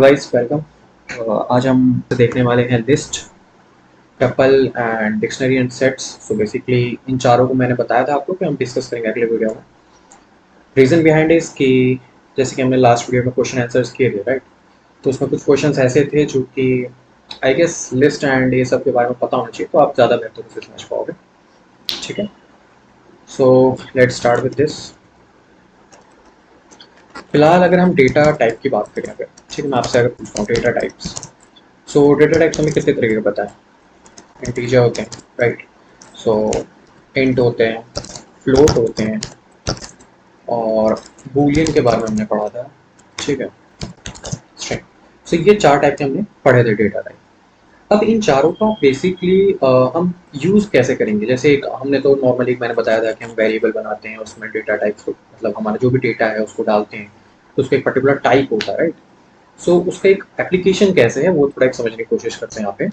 Guys welcome. आज हम देखने वाले हैं list, tuple and dictionary and sets. So basically इन चारों को मैंने बताया था आपको कि हम डिस्कस करेंगे अगले वीडियो में। रीज़न बिहाइंड इज कि जैसे कि हमने लास्ट वीडियो में क्वेश्चन आंसर्स किए थे, राइट? तो उसमें कुछ क्वेश्चंस ऐसे थे जो कि आई गेस लिस्ट एंड ये सब के बारे में पता होना चाहिए, तो आप ज़्यादा बेहतर से समझ पाओगे। ठीक है, so let's start with this. फिलहाल अगर हम डेटा टाइप की बात करें, अगर ठीक है, मैं आपसे अगर पूछता हूँ डेटा टाइप्स, सो डेटा टाइप्स हमें कितने तरीके का पता है? इंटीजर होते हैं, राइट? सो इंट होते हैं, फ्लोट होते हैं, और बूलियन के बारे में हमने पढ़ा था, ठीक है, स्ट्रिंग। सो ये चार टाइप के हमने पढ़े थे डेटा टाइप। अब इन चारों का बेसिकली हम यूज़ कैसे करेंगे? जैसे एक हमने तो नॉर्मली मैंने बताया था कि हम वेरिएबल बनाते हैं, उसमें डेटा टाइप्स को मतलब हमारा जो भी डेटा है उसको डालते हैं, तो उसका एक पर्टिकुलर टाइप होता है, राइट? सो उसका एक एप्लीकेशन कैसे है वो थोड़ा एक समझने की कोशिश करते हैं यहाँ पे,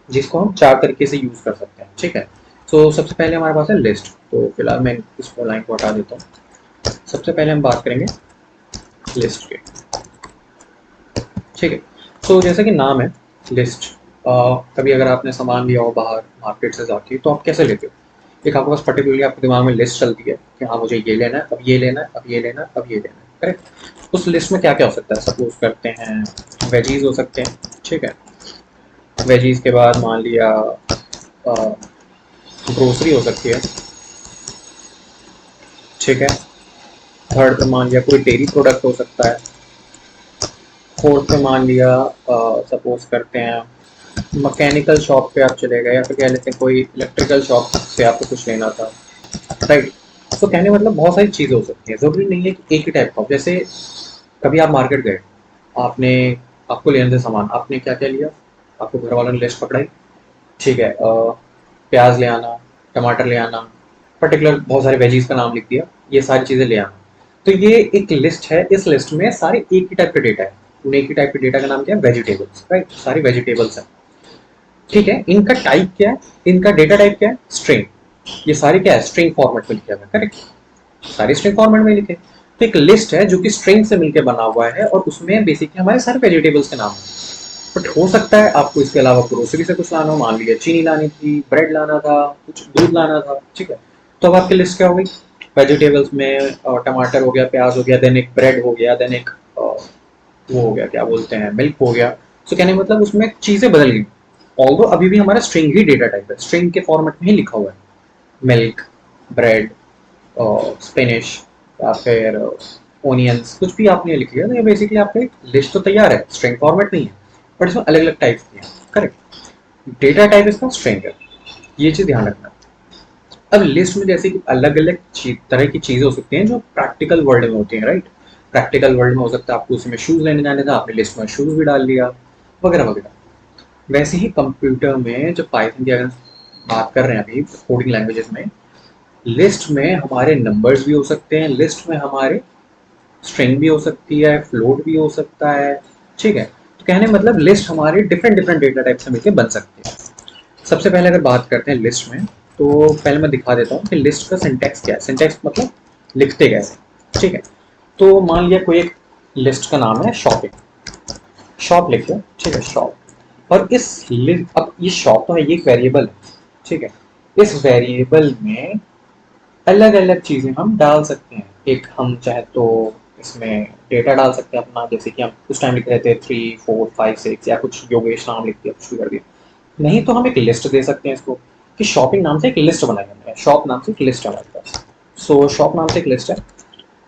जिसको हम चार तरीके से यूज़ कर सकते हैं, ठीक है। सो सबसे पहले हमारे पास है लिस्ट। तो फिलहाल मैं इस लाइन को हटा देता हूँ। सबसे पहले हम बात करेंगे लिस्ट के, ठीक है। सो जैसे कि नाम है लिस्ट, कभी अगर आपने सामान लिया हो बाहर मार्केट से जाके, तो आप कैसे लेते हो? एक आपके पास पर्टिकुलरली आपके दिमाग में लिस्ट चलती है कि हाँ मुझे ये लेना है, अब ये लेना है, अब ये लेना है, अब ये लेना है, करेक्ट? उस लिस्ट में क्या क्या हो सकता है? सपोज करते हैं वेजीज हो सकते हैं, ठीक है। वेजीज के बाद मान लिया ग्रोसरी हो सकती है, ठीक है। थर्ड पे मान लिया कोई डेयरी प्रोडक्ट हो सकता है। फोर्थ पे मान लिया सपोज करते हैं मैकेनिकल शॉप पे आप चले गए, या फिर कह लेते हैं कोई इलेक्ट्रिकल शॉप से आपको कुछ लेना था, राइट? तो कहने मतलब बहुत सारी चीज़ें हो सकती हैं, ज़रूरी नहीं है कि एक ही टाइप का। जैसे कभी आप मार्केट गए, आपने आपको लेने थे सामान, आपने क्या क्या लिया? आपको घर वालों ने लिस्ट पकड़ाई, ठीक है। प्याज ले आना, टमाटर ले आना, पर्टिकुलर बहुत सारे वेजीज का नाम लिख दिया, ये सारी चीज़ें ले आना। तो ये एक लिस्ट है, इस लिस्ट में सारे एक ही टाइप के डेटा है। उन एक ही टाइप के डेटा का नाम क्या है? Vegetables, right? सारी वेजिटेबल्स हैं, ठीक है। इनका टाइप क्या है? इनका डेटा टाइप क्या है? स्ट्रिंग। ये सारे क्या है? स्ट्रिंग फॉर्मेट में लिखे हुए हैं, करेक्ट? सारे स्ट्रिंग फॉर्मेट में लिखे। तो एक लिस्ट है जो कि स्ट्रिंग से मिलकर बना हुआ है, और उसमें बेसिकली हमारे सारे वेजिटेबल्स के नाम है। बट हो सकता है आपको इसके अलावा ग्रोसरी से कुछ लाना हो, मान लीजिए चीनी लानी थी, ब्रेड लाना था, कुछ दूध लाना था, ठीक है। तो अब आपकी लिस्ट क्या हो गई? वेजिटेबल्स में टमाटर हो गया, प्याज हो गया, देन एक ब्रेड हो गया, देन एक वो हो गया, क्या बोलते हैं, मिल्क हो गया। सो कहने का मतलब उसमें चीज़ें बदल गई, ऑल्दो अभी भी हमारा स्ट्रिंग ही डेटा टाइप है, स्ट्रिंग के फॉर्मेट में ही लिखा हुआ है। मिल्क, ब्रेड, स्पिनिश, या फिर ओनियंस, कुछ भी आपने लिख लिया, तो ये बेसिकली आपका एक लिस्ट तो तैयार है, स्ट्रिंग फॉर्मेट नहीं है, बट इसमें अलग अलग टाइप्स की हैं, करेक्ट? डेटा टाइप इसका स्ट्रिंग है, ये चीज़ ध्यान रखना। अब लिस्ट में जैसे कि अलग अलग तरह की चीज़ें हो सकती हैं जो प्रैक्टिकल वर्ल्ड में होती हैं, राइट? प्रैक्टिकल वर्ल्ड में हो सकता है आपको उसमें शूज़ लेने जाने था, आपने लिस्ट में शूज़ भी डाल लिया, वगैरह वगैरह। वैसे ही कंप्यूटर में जब पाइथन की अगर बात कर रहे हैं अभी कोडिंग लैंग्वेजेस में, लिस्ट में हमारे नंबर्स भी हो सकते हैं, लिस्ट में हमारे स्ट्रिंग भी हो सकती है, फ्लोट भी हो सकता है, ठीक है। तो कहने मतलब लिस्ट हमारे डिफरेंट डिफरेंट डेटा टाइप से मिलकर बन सकती है। सबसे पहले अगर बात करते हैं लिस्ट में, तो पहले मैं दिखा देता हूँ कि लिस्ट का सिंटैक्स क्या है। सिंटैक्स मतलब लिखते कैसे, ठीक है। तो मान लिया कोई एक लिस्ट का नाम है शॉपिंग, शॉप लिख लो, ठीक है, शॉप। और इस लिस्ट, अब ये शॉप तो है, ये एक वेरिएबल है, ठीक है। इस वेरिएबल में अलग अलग चीज़ें हम डाल सकते हैं। एक हम चाहे तो इसमें डेटा डाल सकते हैं अपना, जैसे कि हम उस टाइम लिख रहे थे 3 4 5 6, या कुछ योगेश नाम लिख दिया, कुछ भी कर दिया। नहीं तो हम एक लिस्ट दे सकते हैं इसको, कि शॉपिंग नाम से एक लिस्ट बनाई हमने, शॉप नाम से एक लिस्ट है हमारे पास। सो शॉप नाम से एक लिस्ट है,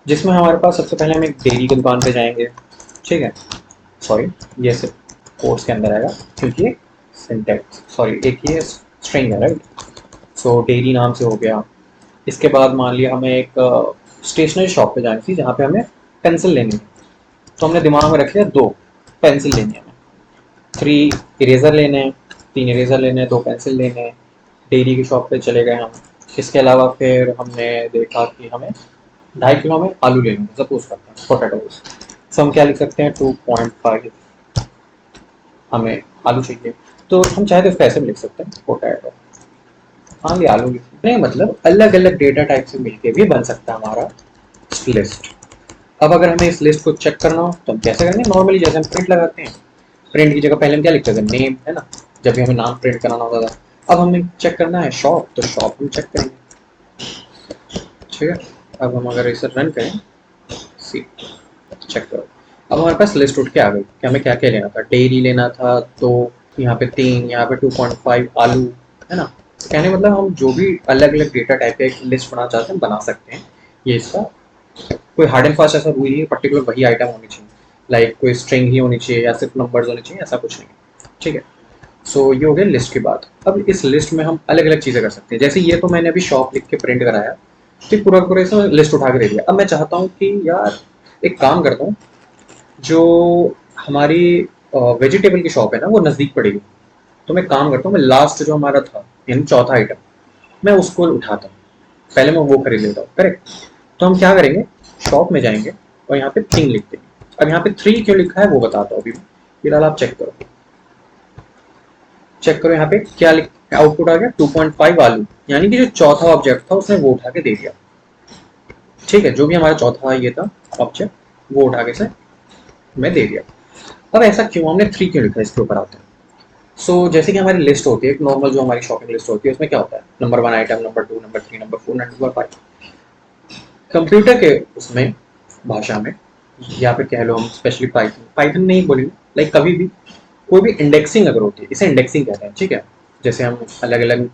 जिसमें हमारे पास सबसे पहले हम एक डेयरी की दुकान पे जाएंगे, ठीक है। सॉरी, ये सिर्फ कोर्स के अंदर आएगा, क्योंकि सिंटैक्स, सॉरी, एक ये स्ट्रिंग है, राइट? सो डेयरी नाम से हो गया। इसके बाद मान लिया हमें एक स्टेशनरी शॉप पे जानी थी, जहाँ पे हमें पेंसिल लेनी है। तो हमने दिमाग में रख लिया 2 पेंसिल लेनी है हमें, 3 इरेज़र लेने हैं, 3 इरेज़र लेने हैं, 2 पेंसिल लेने हैं। डेयरी की शॉप पे चले गए हम। इसके अलावा फिर हमने देखा कि हमें 2.5 किलो में आलू लेने हैं, सपोज करते हैं पोटैटोज। सो हम क्या लिख सकते हैं, 2.5 हमें आलू चाहिए। तो हम चाहे तो इसको ऐसे भी लिख सकते हैं, पोटैटो। हाँ, ये आलू लिख नहीं, मतलब अलग अलग डेटा टाइप से मिलके भी बन सकता है हमारा लिस्ट। अब अगर हमें इस लिस्ट को चेक करना हो तो हम कैसे करेंगे, नॉर्मली जैसे हम प्रिंट लगाते हैं, प्रिंट की जगह पहले हम क्या लिखते थे, नेम, है ना, जब भी हमें नाम प्रिंट कराना होता था। अब हमें चेक करना है शॉप, तो शॉप हम चेक करेंगे, ठीक है। अब हम अगर इसे रन करें, सी, चेक करो, अब हमारे पास लिस्ट उठ के आ गई कि हमें क्या क्या लेना था। डेयरी लेना था तो यहाँ पे 3, यहाँ पे 2.5 आलू, है ना। कहने मतलब हम जो भी अलग अलग डेटा टाइप का एक लिस्ट बनाना चाहते हैं बना सकते हैं। ये इसका कोई हार्ड एंड फास्ट ऐसा रूल नहीं है पर्टिकुलर वही आइटम होनी चाहिए, लाइक कोई स्ट्रिंग ही होनी चाहिए या सिर्फ नंबर्स होने चाहिए, ऐसा कुछ नहीं, ठीक है। सो ये हो गया लिस्ट की बात। अब इस लिस्ट में हम अलग अलग चीज़ें कर सकते हैं, जैसे ये तो मैंने अभी शॉप लिख के प्रिंट कराया, तो पूरा पूरा इसमें लिस्ट उठा के दे दिया। अब मैं चाहता हूँ कि यार एक काम करता हूँ, जो हमारी वेजिटेबल की शॉप है ना वो नज़दीक पड़ेगी, तो मैं काम करता हूँ, मैं लास्ट जो हमारा था यानी चौथा आइटम मैं उसको उठाता हूँ, पहले मैं वो खरीद लेता हूँ, करेक्ट। तो हम क्या करेंगे, शॉप में जाएंगे और यहाँ पे 3 लिखते हैं। अब यहाँ पे 3 क्यों लिखा है वो बताता हूँ अभी। फिलहाल आप चेक करो, चेक करो यहाँ पे क्या आउटपुट आ गया, 2.5 आलू, यानी कि जो चौथा ऑब्जेक्ट था उसने वो उठा के दे दिया, ठीक है। जो भी हमारा चौथा ये था ऑब्जेक्ट वो उठा के से मैं दे दिया। अब ऐसा क्यों, हमने 3 क्यों लिखा है, इसके ऊपर आते हैं। जैसे कि हमारी लिस्ट होती है एक नॉर्मल, जो हमारी शॉपिंग लिस्ट होती है उसमें क्या होता है, number 1 item, number 2, number 3, number 4, number 5। Computer के उसमें भाषा में, या फिर कह लो हम स्पेशली पाइथन, पाइथन नहीं बोलेंगे, लाइक कभी भी कोई भी इंडेक्सिंग अगर होती है इसे इंडेक्सिंग कहते हैं, ठीक है। जैसे हम अलग अलग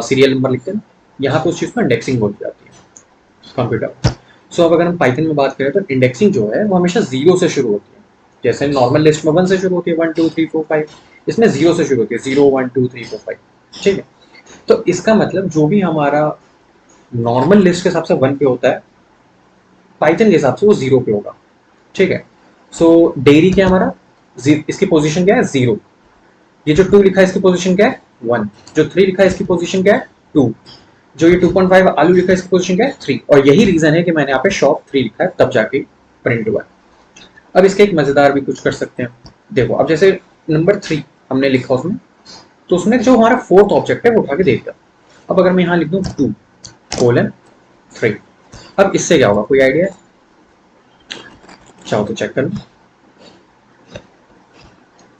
सीरियल नंबर लिखते हैं, यहाँ पे उस चीज़ को इंडेक्सिंग बोली जाती है कंप्यूटर। अब अगर हम पाइथन में बात करें तो इंडेक्सिंग जो है वो हमेशा 0 से शुरू होती है। जैसे नॉर्मल लिस्ट में 1 से शुरू होती है, 1 2 3 4 5, इसमें 0 से शुरू होती है, 0 1 2 3 4 5, ठीक है। तो इसका मतलब जो भी हमारा नॉर्मल लिस्ट के हिसाब से 1 पे होता है, पाइथन के हिसाब से वो 0 पे होगा, ठीक है। डेयरी क्या हमारा, इसकी पोजीशन क्या है, 0। ये जो 2 लिखा है इसकी पोजीशन क्या है, 1। जो 3 लिखा है इसकी पोजीशन क्या है, 2। जो ये 2.5 आलू लिखा है इसकी पोजीशन क्या है, 3। और यही रीजन है कि मैंने यहाँ पे शॉप 3 लिखा है, तब जाके प्रिंट हुआ है। अब इसके एक मजेदार भी कुछ कर सकते हैं, देखो। अब जैसे नंबर 3 हमने लिखा उसमें, तो उसमें जो हमारा 4th ऑब्जेक्ट है वो उठा के दे दिया। अब अगर मैं यहाँ लिख दूँ 2:3, अब इससे क्या होगा, कोई आइडिया है, चाहो तो चेक कर लो।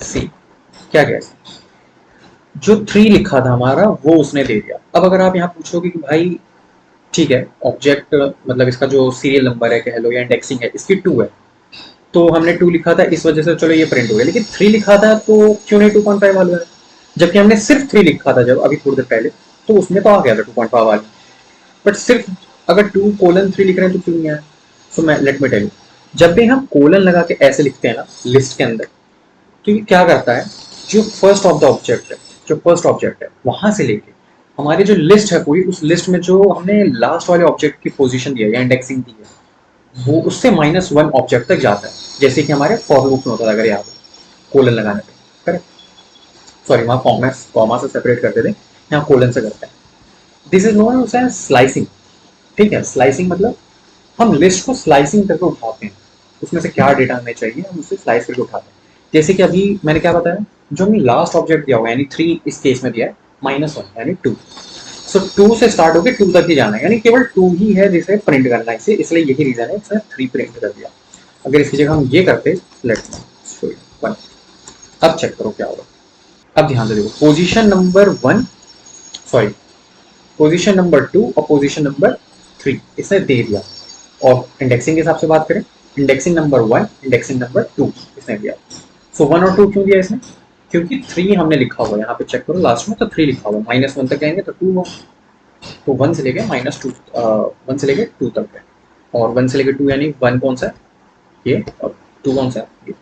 सी, क्या गया, जो 3 लिखा था हमारा वो उसने दे दिया। अब अगर आप यहाँ पूछोगे कि भाई ठीक है, ऑब्जेक्ट मतलब इसका जो सीरियल नंबर है कह लो या इंडेक्सिंग है इसकी 2 है, तो हमने 2 लिखा था इस वजह से चलो ये प्रिंट हो गया, लेकिन 3 लिखा था तो क्यों नहीं 2.5 वाला है, जबकि हमने सिर्फ 3 लिखा था जब अभी थोड़ी देर पहले, तो उसमें तो आ गया था 2.5 वाला। बट सिर्फ अगर 2:3 लिख रहे हैं तो क्यों नहीं आया। सो मैं लेट मी टेल यू, जब भी हम कोलन लगा के ऐसे लिखते हैं ना लिस्ट के अंदर, तो ये क्या करता है, जो फर्स्ट ऑफ द ऑब्जेक्ट है, जो फर्स्ट ऑब्जेक्ट है वहां से लेके हमारी जो लिस्ट है पूरी, उस लिस्ट में जो हमने लास्ट वाले ऑब्जेक्ट की पोजीशन दी है या इंडेक्सिंग दी है, वो उससे -1 ऑब्जेक्ट तक जाता है, जैसे कि हमारे फॉर लूप में होता था अगर याद हो कोलन लगाने पे, करेक्ट। सॉरी, वहाँ कॉमा से सेपरेट करते थे, यहाँ कोलन से करते हैं। This is known as slicing, ठीक है। स्लाइसिंग मतलब हम लिस्ट को स्लाइसिंग करके उठाते हैं, उसमें से क्या डेटा हमें चाहिए हम उससे स्लाइस करके उठाते हैं। जैसे कि अभी मैंने क्या बताया, जो हमने लास्ट ऑब्जेक्ट दिया हुआ है यानी 3 इस केस में दिया है, -1 यानी 2। सो 2 से स्टार्ट होकर 2 तक ही जाना है, यानी केवल 2 ही है जिसे प्रिंट करना है इसे, इसलिए यही रीजन है इसने 3 प्रिंट कर दिया। अगर इसकी जगह हम ये करते, लेट्स शो यू 1, अब चेक करो क्या होगा। अब ध्यान से देखो, position number 1, sorry position number 2 और पोजीशन नंबर 3 इसने दे दिया। और इंडेक्सिंग के हिसाब से बात करें, इंडेक्सिंग नंबर 1, इंडेक्सिंग नंबर 2 इसने दिया। 1 और 2 क्यों दिया इसने, क्योंकि 3 हमने लिखा हुआ है, यहाँ पे चेक करो लास्ट में, तो 3 लिखा हुआ है, -1 तक जाएंगे तो 2 होगा, तो 1 से लेके -2, 1 से लेके 2 तक है। और 1 से लेके 2 यानी 1 कौन सा है ये, और 2 कौन सा है ये।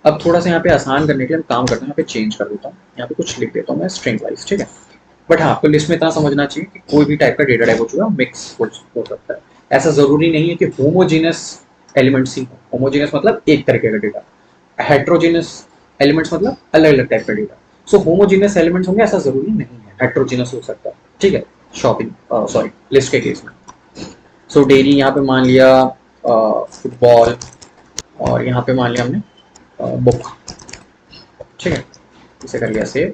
अब थोड़ा सा यहाँ पे आसान करने के लिए हम काम करते हैं, यहाँ पे चेंज कर देता हूँ, यहाँ पे कुछ लिख देता हूँ मैं स्ट्रिंग वाइज, ठीक है। बट हाँ, आपको लिस्ट में इतना समझना चाहिए कि कोई भी टाइप का डेटा टाइप हो चुका मिक्स हो सकता है। ऐसा जरूरी नहीं है कि होमोजीनस एलिमेंट्स ही हो, होमोजीनस मतलब एक तरीके का डेटा, हेट्रोजीनस एलिमेंट्स मतलब अलग अलग टाइप का डेटा। होमोजीनस एलिमेंट्स होंगे ऐसा जरूरी नहीं है, हेट्रोजीनस हो सकता है, ठीक है। शॉपिंग सॉरी लिस्ट के केस में, डेयरी यहाँ पे मान लिया, फुटबॉल, और यहाँ पे मान लिया हमने बुक, ठीक है। इसे कर लिया सेव।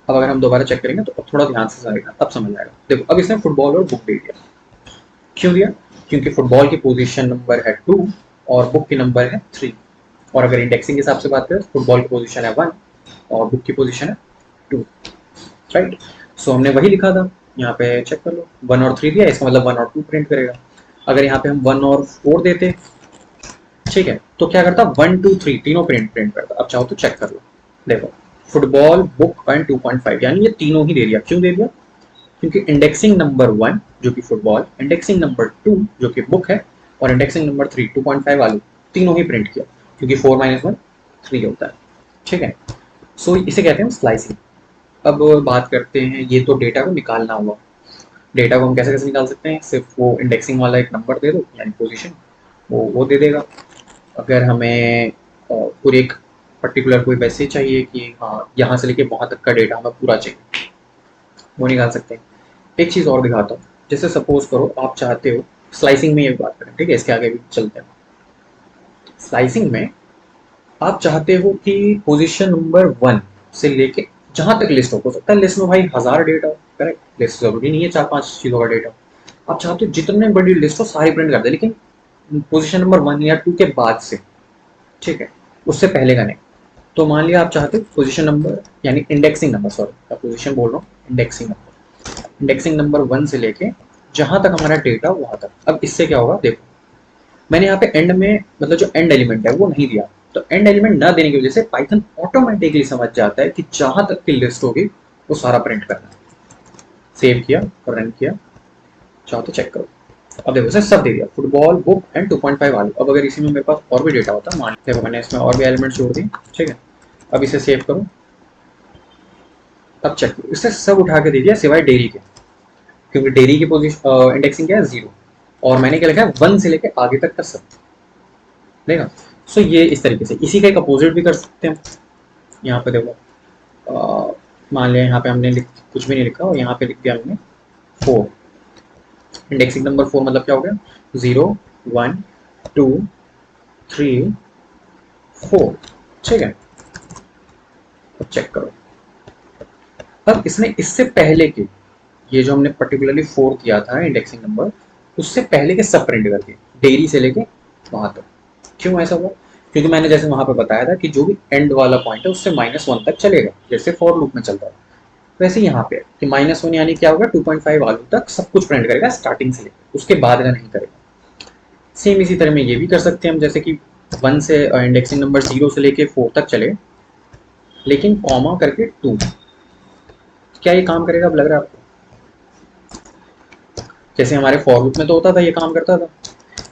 अब अगर हम दोबारा चेक करेंगे तो अब थोड़ा ध्यान से समझेगा, तब समझ आएगा। देखो अब इसने फुटबॉल और बुक दे दिया, क्यों दिया, क्योंकि फुटबॉल की पोजीशन नंबर है 2 और बुक की नंबर है 3। और अगर इंडेक्सिंग के हिसाब से बात करें तो फुटबॉल की पोजीशन है 1 और बुक की पोजीशन है 2, राइट। सो हमने वही लिखा था, यहाँ पे चेक कर लो 1 और 3 दिया, इसका मतलब 1 और 2 प्रिंट करेगा। अगर यहाँ पे हम 1 और 4 देते, ठीक है, तो क्या करता 1 2 3 तीनों प्रिंट करता। अब चाहो तो चेक कर लो, देखो फुटबॉल बुक एंड 2.5 यानी ये तीनों ही दे दिया। क्यों दे दिया? क्योंकि इंडेक्सिंग नंबर 1 जो कि फुटबॉल, इंडेक्सिंग नंबर 2 जो कि बुक है, और इंडेक्सिंग नंबर 3 2.5 वाली तीनों ही प्रिंट किया, क्योंकि 4 - 1 3 होता है, ठीक है। सो इसे कहते हैं स्लाइसिंग। अब बात करते हैं, ये तो डेटा को निकालना हुआ। डेटा को हम कैसे कैसे निकाल सकते हैं? सिर्फ वो इंडेक्सिंग वाला एक नंबर दे दो यानी पोजीशन, वो दे देगा। अगर हमें पूरे एक पर्टिकुलर कोई वैसे चाहिए कि हाँ यहाँ से लेके वहाँ तक का डेटा हमें पूरा चाहिए, वो निकाल सकते हैं। एक चीज़ और दिखाता हूँ, जैसे सपोज करो आप चाहते हो, स्लाइसिंग में ये बात करें, ठीक है, इसके आगे भी चलते हैं। स्लाइसिंग में आप चाहते हो कि पोजीशन नंबर 1 से लेके जहां तक लिस्ट हो सकता है लिस्ट में भाई 1000 डेटा हो, करेक्ट। लिस्ट जरूरी नहीं है 4-5 चीज़ों का डेटा। आप चाहते हो जितने बड़ी लिस्ट हो सारी प्रिंट कर दे, लेकिन पोजीशन नंबर 1 या 2 के बाद से, ठीक है, उससे पहले का नहीं। तो मान लिया आप चाहते हो पोजीशन नंबर यानी इंडेक्सिंग नंबर, सॉरी पोजीशन बोल रहा हूँ, इंडेक्सिंग नंबर 1 से लेके जहां तक हमारा डेटा वहां तक। अब इससे क्या होगा, देखो मैंने यहाँ पे एंड में मतलब जो एंड एलिमेंट है वो नहीं दिया, तो एंड एलिमेंट ना देने की वजह से पाइथन ऑटोमेटिकली समझ जाता है कि जहां तक की लिस्ट होगी वो सारा प्रिंट करना है। सेव किया और रन किया, चाहो तो चेक करो। अब देखो सब दे दिया, फुटबॉल बुक एंड 2.5 वाली। अब अगर इसी में मेरे पास और भी डेटा होता, मान देखो मैंने इसमें और भी एलिमेंट जोड़ दिए, ठीक है। अब इसे सेव करो, अब चेक करो, इससे सब उठा के दे दिया सिवाय डेयरी के, क्योंकि डेयरी की पोजीशन इंडेक्सिंग क्या है 0, और मैंने क्या लिखा है 1 से लेके आगे तक का सब देगा। सो ये इस तरीके से, इसी का एक अपोजिट भी कर सकते हैं। यहाँ पे देखो मान लिया यहाँ पे हमने कुछ भी नहीं लिखा और यहाँ पे लिख दिया हमने 4। इंडेक्सिंग नंबर 4 मतलब क्या हो गया, 0 1 2 3 4, ठीक है। अब चेक करो, अब इसने इससे पहले के ये जो हमने पर्टिकुलरली 4 किया था इंडेक्सिंग नंबर, उससे पहले के सब प्रिंट करके डेयरी से लेके वहां तक। क्यों ऐसा हुआ? क्योंकि मैंने जैसे वहां पे बताया था कि जो भी एंड वाला पॉइंट है उससे -1 तक चलेगा, जैसे फॉर लूप में चलता है। वैसे यहाँ पे कि -1 यानी क्या होगा, 2.5 वालों तक सब कुछ प्रिंट करेगा स्टार्टिंग से लेकर, उसके बाद का नहीं करेगा। सेम इसी तरह में ये भी कर सकते हैं हम, जैसे कि 1 से इंडेक्सिंग नंबर 0 से लेके 4 तक चले, लेकिन कॉमा करके 2। क्या ये काम करेगा अब लग रहा है आपको? जैसे हमारे फॉर लूप में तो होता था ये काम करता था,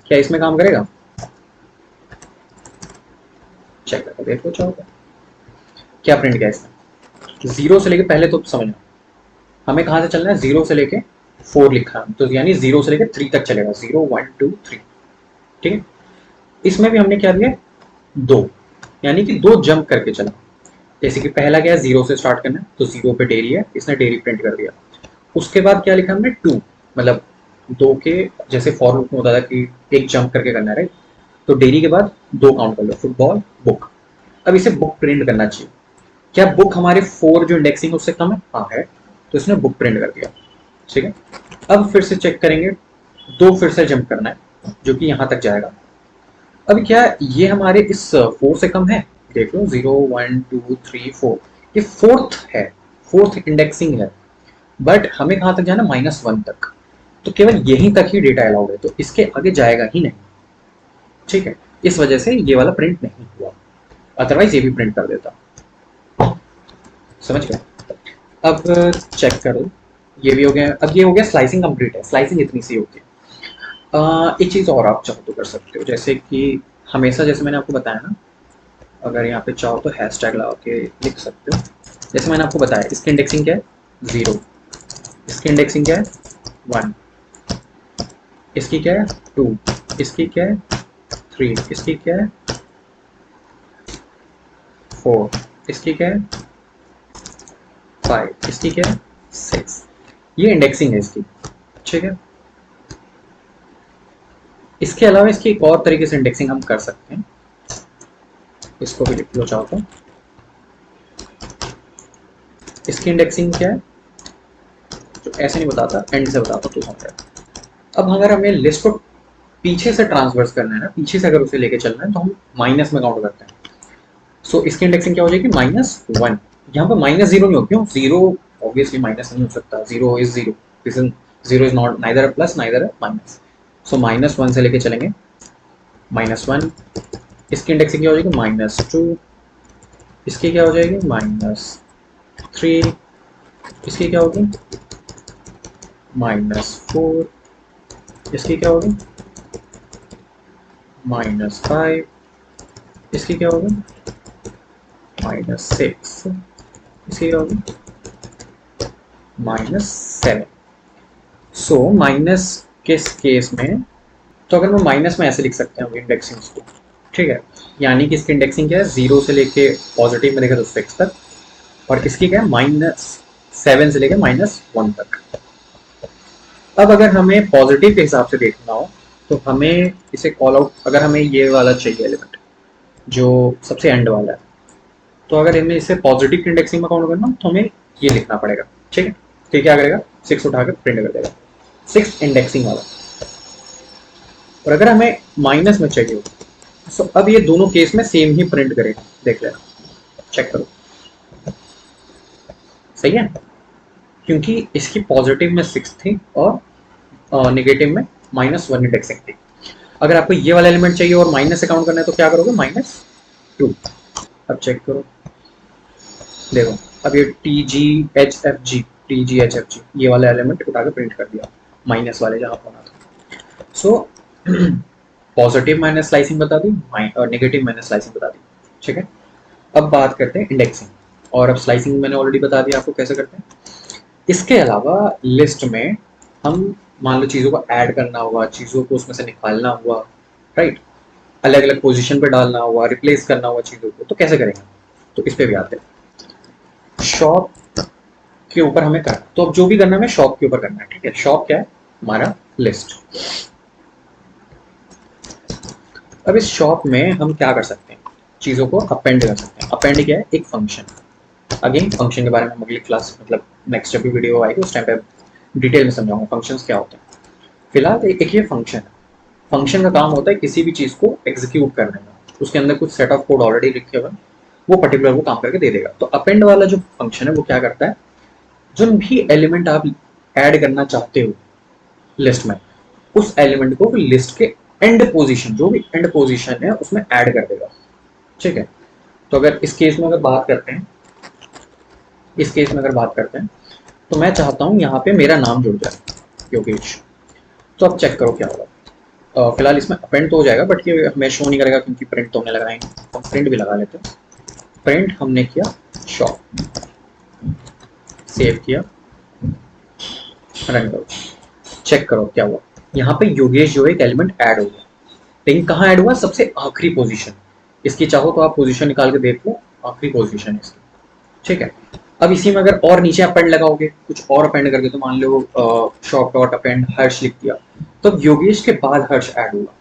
क्या इसमें काम करेगा? चेक करके देखो चाहो क्या प्रिंट किया इसने। 0 से लेके पहले तो समझना हमें कहाँ से चलना है, 0 से लेके 4 लिखा है तो यानी 0 से लेके 3 तक चलेगा, 0 1 2 3, ठीक है। इसमें भी हमने क्या दिया, 2, यानी कि 2 जंप करके चला। जैसे कि पहला क्या है, 0 से स्टार्ट करना है, तो 0 पे डेयरी है, इसने डेयरी प्रिंट कर दिया। उसके बाद क्या लिखा हमने, 2, मतलब 2 के जैसे फॉर लूप में होता था कि एक जंप करके करना है, राइट। तो डेयरी के बाद 2 काउंट कर लो, फुटबॉल बुक। अब इसे बुक प्रिंट करना चाहिए। क्या बुक हमारे 4 जो इंडेक्सिंग उससे कम है? हाँ है, तो इसने बुक प्रिंट कर दिया, ठीक है। अब फिर से चेक करेंगे, 2 फिर से जंप करना है जो कि यहाँ तक जाएगा। अब क्या ये हमारे इस 4 से कम है? देख लो 0 1 2 3 4, ये फोर्थ है, फोर्थ इंडेक्सिंग है, बट हमें कहाँ तक जाना, -1 तक। तो केवल यहीं तक ही डेटा अलाउड है, तो इसके आगे जाएगा ही नहीं, ठीक है। इस वजह से ये वाला प्रिंट नहीं हुआ, अदरवाइज ये भी प्रिंट कर देता। समझ गए? अब चेक करो, ये भी हो गया। अब ये हो गया स्लाइसिंग कंप्लीट है, स्लाइसिंग इतनी सी होती है। एक चीज़ और आप चाहो तो कर सकते हो, जैसे कि हमेशा जैसे मैंने आपको बताया ना, अगर यहाँ पे चाहो तो हैशटैग लगा के लिख सकते हो। जैसे मैंने आपको बताया इसकी इंडेक्सिंग क्या है, 0, इसकी इंडेक्सिंग क्या है 1, इसकी क्या है 2, इसकी क्या है 3, इसकी क्या है 4, इसकी क्या है 5, इसकी क्या है 6। ये इंडेक्सिंग है इसकी, ठीक है। इसके अलावा इसकी एक और तरीके से इंडेक्सिंग हम कर सकते हैं, इसको भी लिख लो चाहो तो। इसकी इंडेक्सिंग क्या है, तो ऐसे नहीं बताता, एंड से बताता तो समझ। अब अगर हमें लिस्ट को पीछे से ट्रांसवर्स करना है ना, पीछे से अगर उसे लेके चलना है तो हम माइनस में काउंट करते हैं। सो इसकी इंडेक्सिंग क्या हो जाएगी, -1। यहाँ पे -0 नहीं हो, क्यों, जीरो ऑब्वियसली माइनस नहीं हो सकता, zero is zero, this is zero is not neither plus neither minus. So -1 से लेके चलेंगे, -1। इसकी इंडेक्सिंग क्या हो जाएगी, -2। इसकी क्या हो जाएगी, -3। इसकी क्या होगी, -4। इसकी क्या होगी, -5। इसकी क्या होगी, -6। इसकी क्या होगी, -7। सो माइनस के केस में, तो अगर मैं माइनस में ऐसे लिख सकते हैं इंडेक्सिंग को, ठीक है, यानी कि इसकी इंडेक्सिंग क्या है, 0 से लेके पॉजिटिव में देखा तो 6 तक, और इसकी क्या है, -7 से लेके -1 तक। अब अगर हमें पॉजिटिव के हिसाब से देखना हो तो हमें इसे कॉल आउट, अगर हमें ये वाला चाहिए एलिमेंट जो सबसे एंड वाला है, तो अगर हमें इसे पॉजिटिव इंडेक्सिंग में काउंट करना हो तो हमें ये लिखना पड़ेगा, ठीक है। तो क्या करेगा, 6 उठाकर प्रिंट कर देगा, 6 इंडेक्सिंग वाला। और अगर हमें माइनस में चाहिए हो तो अब ये दोनों केस में सेम ही प्रिंट करेगा, देख लेना, चेक करो, सही है, क्योंकि इसकी पॉजिटिव में 6 थी और नेगेटिव में -1 इंडेक्सिंग थी। अगर आपको ये वाला एलिमेंट चाहिए और माइनस से काउंट करना है तो क्या करोगे, -2। अब चेक करो, देखो, अब ये T G H F G ये वाला एलिमेंट उठाकर प्रिंट कर दिया, माइनस वाले जहाँ पर होना था। सो पॉजिटिव माइनस स्लाइसिंग बता दी और नेगेटिव माइनस स्लाइसिंग बता दी, ठीक है। अब बात करते हैं इंडेक्सिंग, और अब स्लाइसिंग मैंने ऑलरेडी बता दिया आपको कैसे करते हैं। इसके अलावा लिस्ट में हम मान लो चीज़ों को ऐड करना हुआ, चीज़ों को उसमें से निकालना हुआ, राइट, अलग अलग पोजीशन पे डालना हुआ, रिप्लेस करना हुआ चीज़ों को, तो कैसे करेंगे, तो इस पे भी आते हैं। शॉप के ऊपर हमें करना, तो अब जो भी करना है हमें शॉप के ऊपर करना है, ठीक है। शॉप क्या है, हमारा लिस्ट। अब इस शॉप में हम क्या कर सकते हैं, चीज़ों को अपेंड कर सकते हैं। अपेंड क्या है, एक फंक्शन। अगेन फंक्शन के बारे में हम अगली क्लास, मतलब नेक्स्ट जब भी वीडियो आएगी उस टाइम पे डिटेल में समझाऊंगा फंक्शंस क्या होते हैं। फिलहाल एक ये फंक्शन है, फंक्शन का काम होता है किसी भी चीज़ को एग्जीक्यूट करने में, उसके अंदर कुछ सेट ऑफ कोड ऑलरेडी लिखे हुए हैं, वो पर्टिकुलर वो काम करके दे देगा। तो अपेंड वाला जो फंक्शन है वो क्या करता है, जो भी एलिमेंट आप ऐड करना चाहते हो लिस्ट में, उस एलिमेंट को लिस्ट के एंड पोजीशन, जो भी एंड पोजीशन है उसमें ऐड कर देगा, ठीक है। तो अगर इस केस में अगर बात करते हैं, इस केस में अगर बात करते हैं तो मैं चाहता हूं यहाँ पे मेरा नाम जुड़ जाए, योगेश। तो अब चेक करो क्या होगा। फिलहाल इसमें अपेंड तो हो जाएगा बट ये हमें शो नहीं करेगा क्योंकि प्रिंट तो हमने लगाएंगे, तो हम प्रिंट भी लगा लेते हैं। प्रिंट हमने किया शॉप, सेव किया, रन करो, चेक करो क्या हुआ। यहाँ पे योगेश जो एक एलिमेंट ऐड हो गया, लेकिन कहाँ ऐड हुआ, सबसे आखिरी पोजीशन। इसकी चाहो तो आप पोजीशन निकाल के देख लो, आखिरी पोजीशन है इसकी, ठीक है। अब इसी में अगर और नीचे अपेंड लगाओगे, कुछ और अपेंड करके, तो मान लो शॉप डॉट अपेंड हर्ष लिख दिया, तो योगेश के बाद हर्ष ऐड होगा,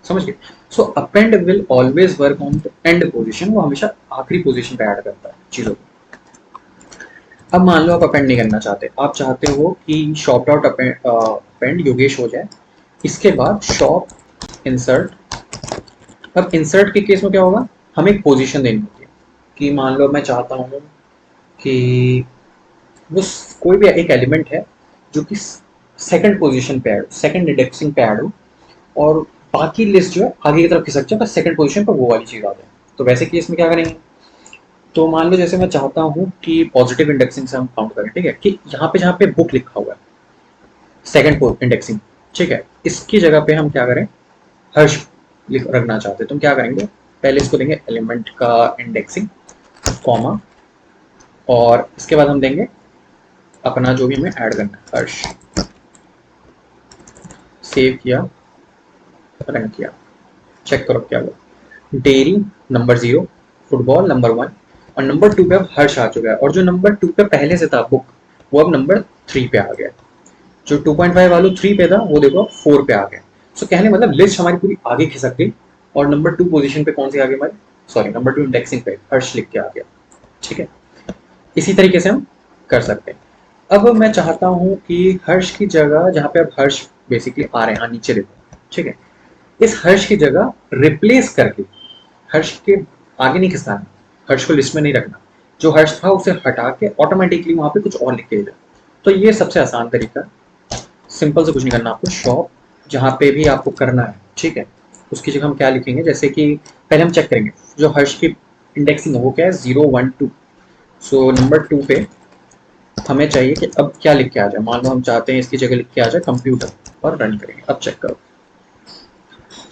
समझ गए। So append will always work on the end position, वो हमेशा आखिरी पोजीशन पे ऐड करता है चीजों को। अब मान लो आप अपेंड नहीं करना चाहते, आप चाहते हो कि शॉप डॉट अपेंड योगेश हो जाए, इसके बाद शॉप इंसर्ट। अब इंसर्ट के केस में क्या होगा, हमें एक पोजीशन देनी होती है कि मान लो मैं चाहता हूँ कि वो कोई भी एक एलिमेंट है जो कि सेकंड पोजीशन पे ऐड, सेकंड इंडेक्सिंग पे ऐड हो, और बाकी लिस्ट जो है आगे की तरफ खिसक जाए, बस सेकंड पोजीशन पर वो वाली चीज़ आ जाए। तो वैसे केस में क्या करेंगे, तो मान लो जैसे मैं चाहता हूँ कि पॉजिटिव इंडेक्सिंग से हम काउंट करें, ठीक है, कि यहाँ पे जहाँ पे बुक लिखा हुआ है सेकंड इंडेक्सिंग, ठीक है, इसकी जगह पे हम क्या करें, हर्ष रखना चाहते हैं, तो हम क्या करेंगे, पहले इसको देंगे एलिमेंट का इंडेक्सिंग, कॉमा, और इसके बाद हम देंगे अपना जो भी हमें ऐड करना है, हर्ष। सेव किया, रन किया, चेक करो क्या हुआ। डेयरी नंबर 0, फुटबॉल नंबर 1, और नंबर 2 पे अब हर्ष आ चुका है, और जो नंबर 2 पे पहले से था बुक, वो अब नंबर 3 पे आ गया। जो 2.5 वालों 3 पे था वो देखो 4 पे आ गया। सो कहने मतलब लिस्ट हमारी पूरी आगे खिसक गई, और नंबर 2 पोजीशन पे कौन सी आ गई हमारी, सॉरी नंबर 2 इंडेक्सिंग पे हर्ष लिख के आ गया, ठीक है। इसी तरीके से हम कर सकते हैं। अब मैं चाहता हूँ कि हर्ष की जगह जहाँ पे अब हर्ष बेसिकली आ रहे हैं, नीचे देखो, ठीक है, इस हर्ष की जगह रिप्लेस करके, हर्ष के आगे नहीं खिसकाना, हर्ष को लिस्ट में नहीं रखना, जो हर्ष था उसे हटा के ऑटोमेटिकली वहां पे कुछ और लिख के दे। तो ये सबसे आसान तरीका, सिंपल से कुछ नहीं करना आपको, शॉप जहाँ पे भी आपको करना है, ठीक है, उसकी जगह हम क्या लिखेंगे, जैसे कि पहले हम चेक करेंगे जो हर्ष की इंडेक्सिंग है वो क्या है, 012। सो नंबर 2 पे हमें चाहिए कि अब क्या लिख के आ जाए, मान लो हम चाहते हैं इसकी जगह लिख के आ जाए कंप्यूटर, और रन करेंगे। अब चेक करो,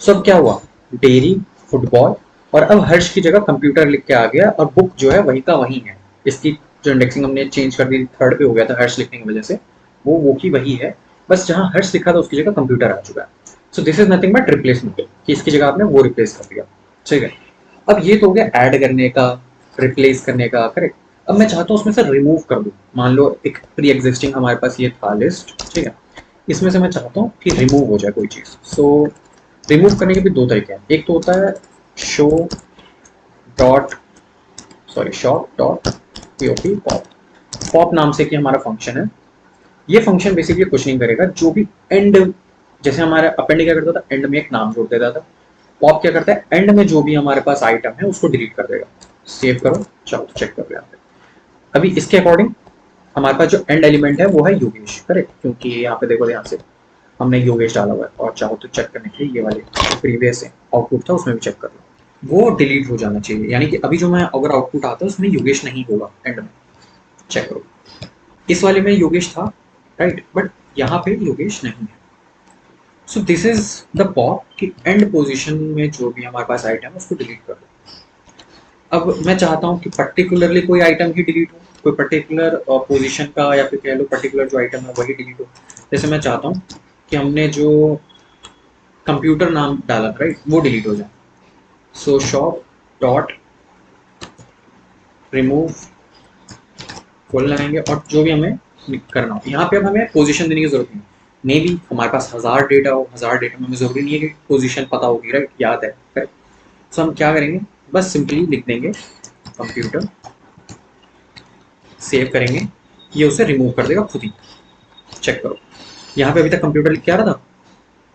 सो अब क्या हुआ, डेयरी, फुटबॉल, और अब हर्ष की जगह कंप्यूटर लिख के आ गया, और बुक जो है वही का वही है। इसकी जो इंडेक्सिंग हमने चेंज कर दी, थर्ड पे हो गया था हर्ष लिखने की वजह से, वो की वही है, बस जहां हर्ष लिखा था उसकी जगह कंप्यूटर आ चुका है। So this is nothing but replacement, कि इसकी जगह आपने वो रिप्लेस कर दिया, ठीक है। अब ये तो हो गया ऐड करने का, रिप्लेस करने का, करेक्ट। अब मैं चाहता हूँ उसमें से रिमूव कर दूँ, मान लो एक प्री एग्जिस्टिंग हमारे पास ये था लिस्ट, ठीक है, इसमें से मैं चाहता हूँ कि रिमूव हो जाए कोई चीज़। सो रिमूव करने के भी दो तरीके हैं, एक तो होता है show dot shop dot POP pop, pop नाम से कि हमारा फंक्शन है। ये फंक्शन बेसिकली कुछ नहीं करेगा, जो भी एंड, जैसे हमारा अपेंड क्या करता था, एंड में एक नाम जोड़ देता था, पॉप क्या करता है, एंड में जो भी हमारे पास आइटम है उसको डिलीट कर देगा। सेव करो, चलो चेक कर लो यहाँ पे। अभी इसके अकॉर्डिंग हमारे पास जो एंड एलिमेंट है वो है योगेश, करेक्ट, क्योंकि यहाँ पे देखो ध्यान से हमने योगेश डाला हुआ है, और चाहो तो चेक करने के लिए ये वाले प्रीवियस आउटपुट था उसमें भी चेक कर लो, वो डिलीट हो जाना चाहिए, यानी कि अभी जो मैं अगर आउटपुट आता है उसमें योगेश नहीं होगा एंड में, चेक करो। इस वाले में योगेश था, राइट, बट यहाँ पे योगेश नहीं है। So this is the pop कि एंड पोजीशन में जो भी हमारे पास आइटम है उसको डिलीट कर दो। अब मैं चाहता हूँ कि पर्टिकुलरली कोई आइटम ही डिलीट हो, कोई पर्टिकुलर पोजीशन का, या फिर कह लो पर्टिकुलर जो आइटम है वही डिलीट हो। जैसे मैं चाहता हूँ कि हमने जो कंप्यूटर नाम डाला था, राइट, वो डिलीट हो जाए। सो शॉप डॉट रिमूव फुल लगाएंगे, और जो भी हमें करना हो यहाँ पे अब हमें पोजीशन देने की जरूरत नहीं, मे बी हमारे पास 1000 डेटा हो, 1000 डेटा में हमें जरूरी नहीं है कि पोजीशन पता होगी, राइट, याद है, राइट। सो हम क्या करेंगे, बस सिंपली लिख देंगे कंप्यूटर, सेव करेंगे, ये उसे रिमूव कर देगा खुद ही। चेक करो, यहाँ पे अभी तक कंप्यूटर लिख के आ रहा था,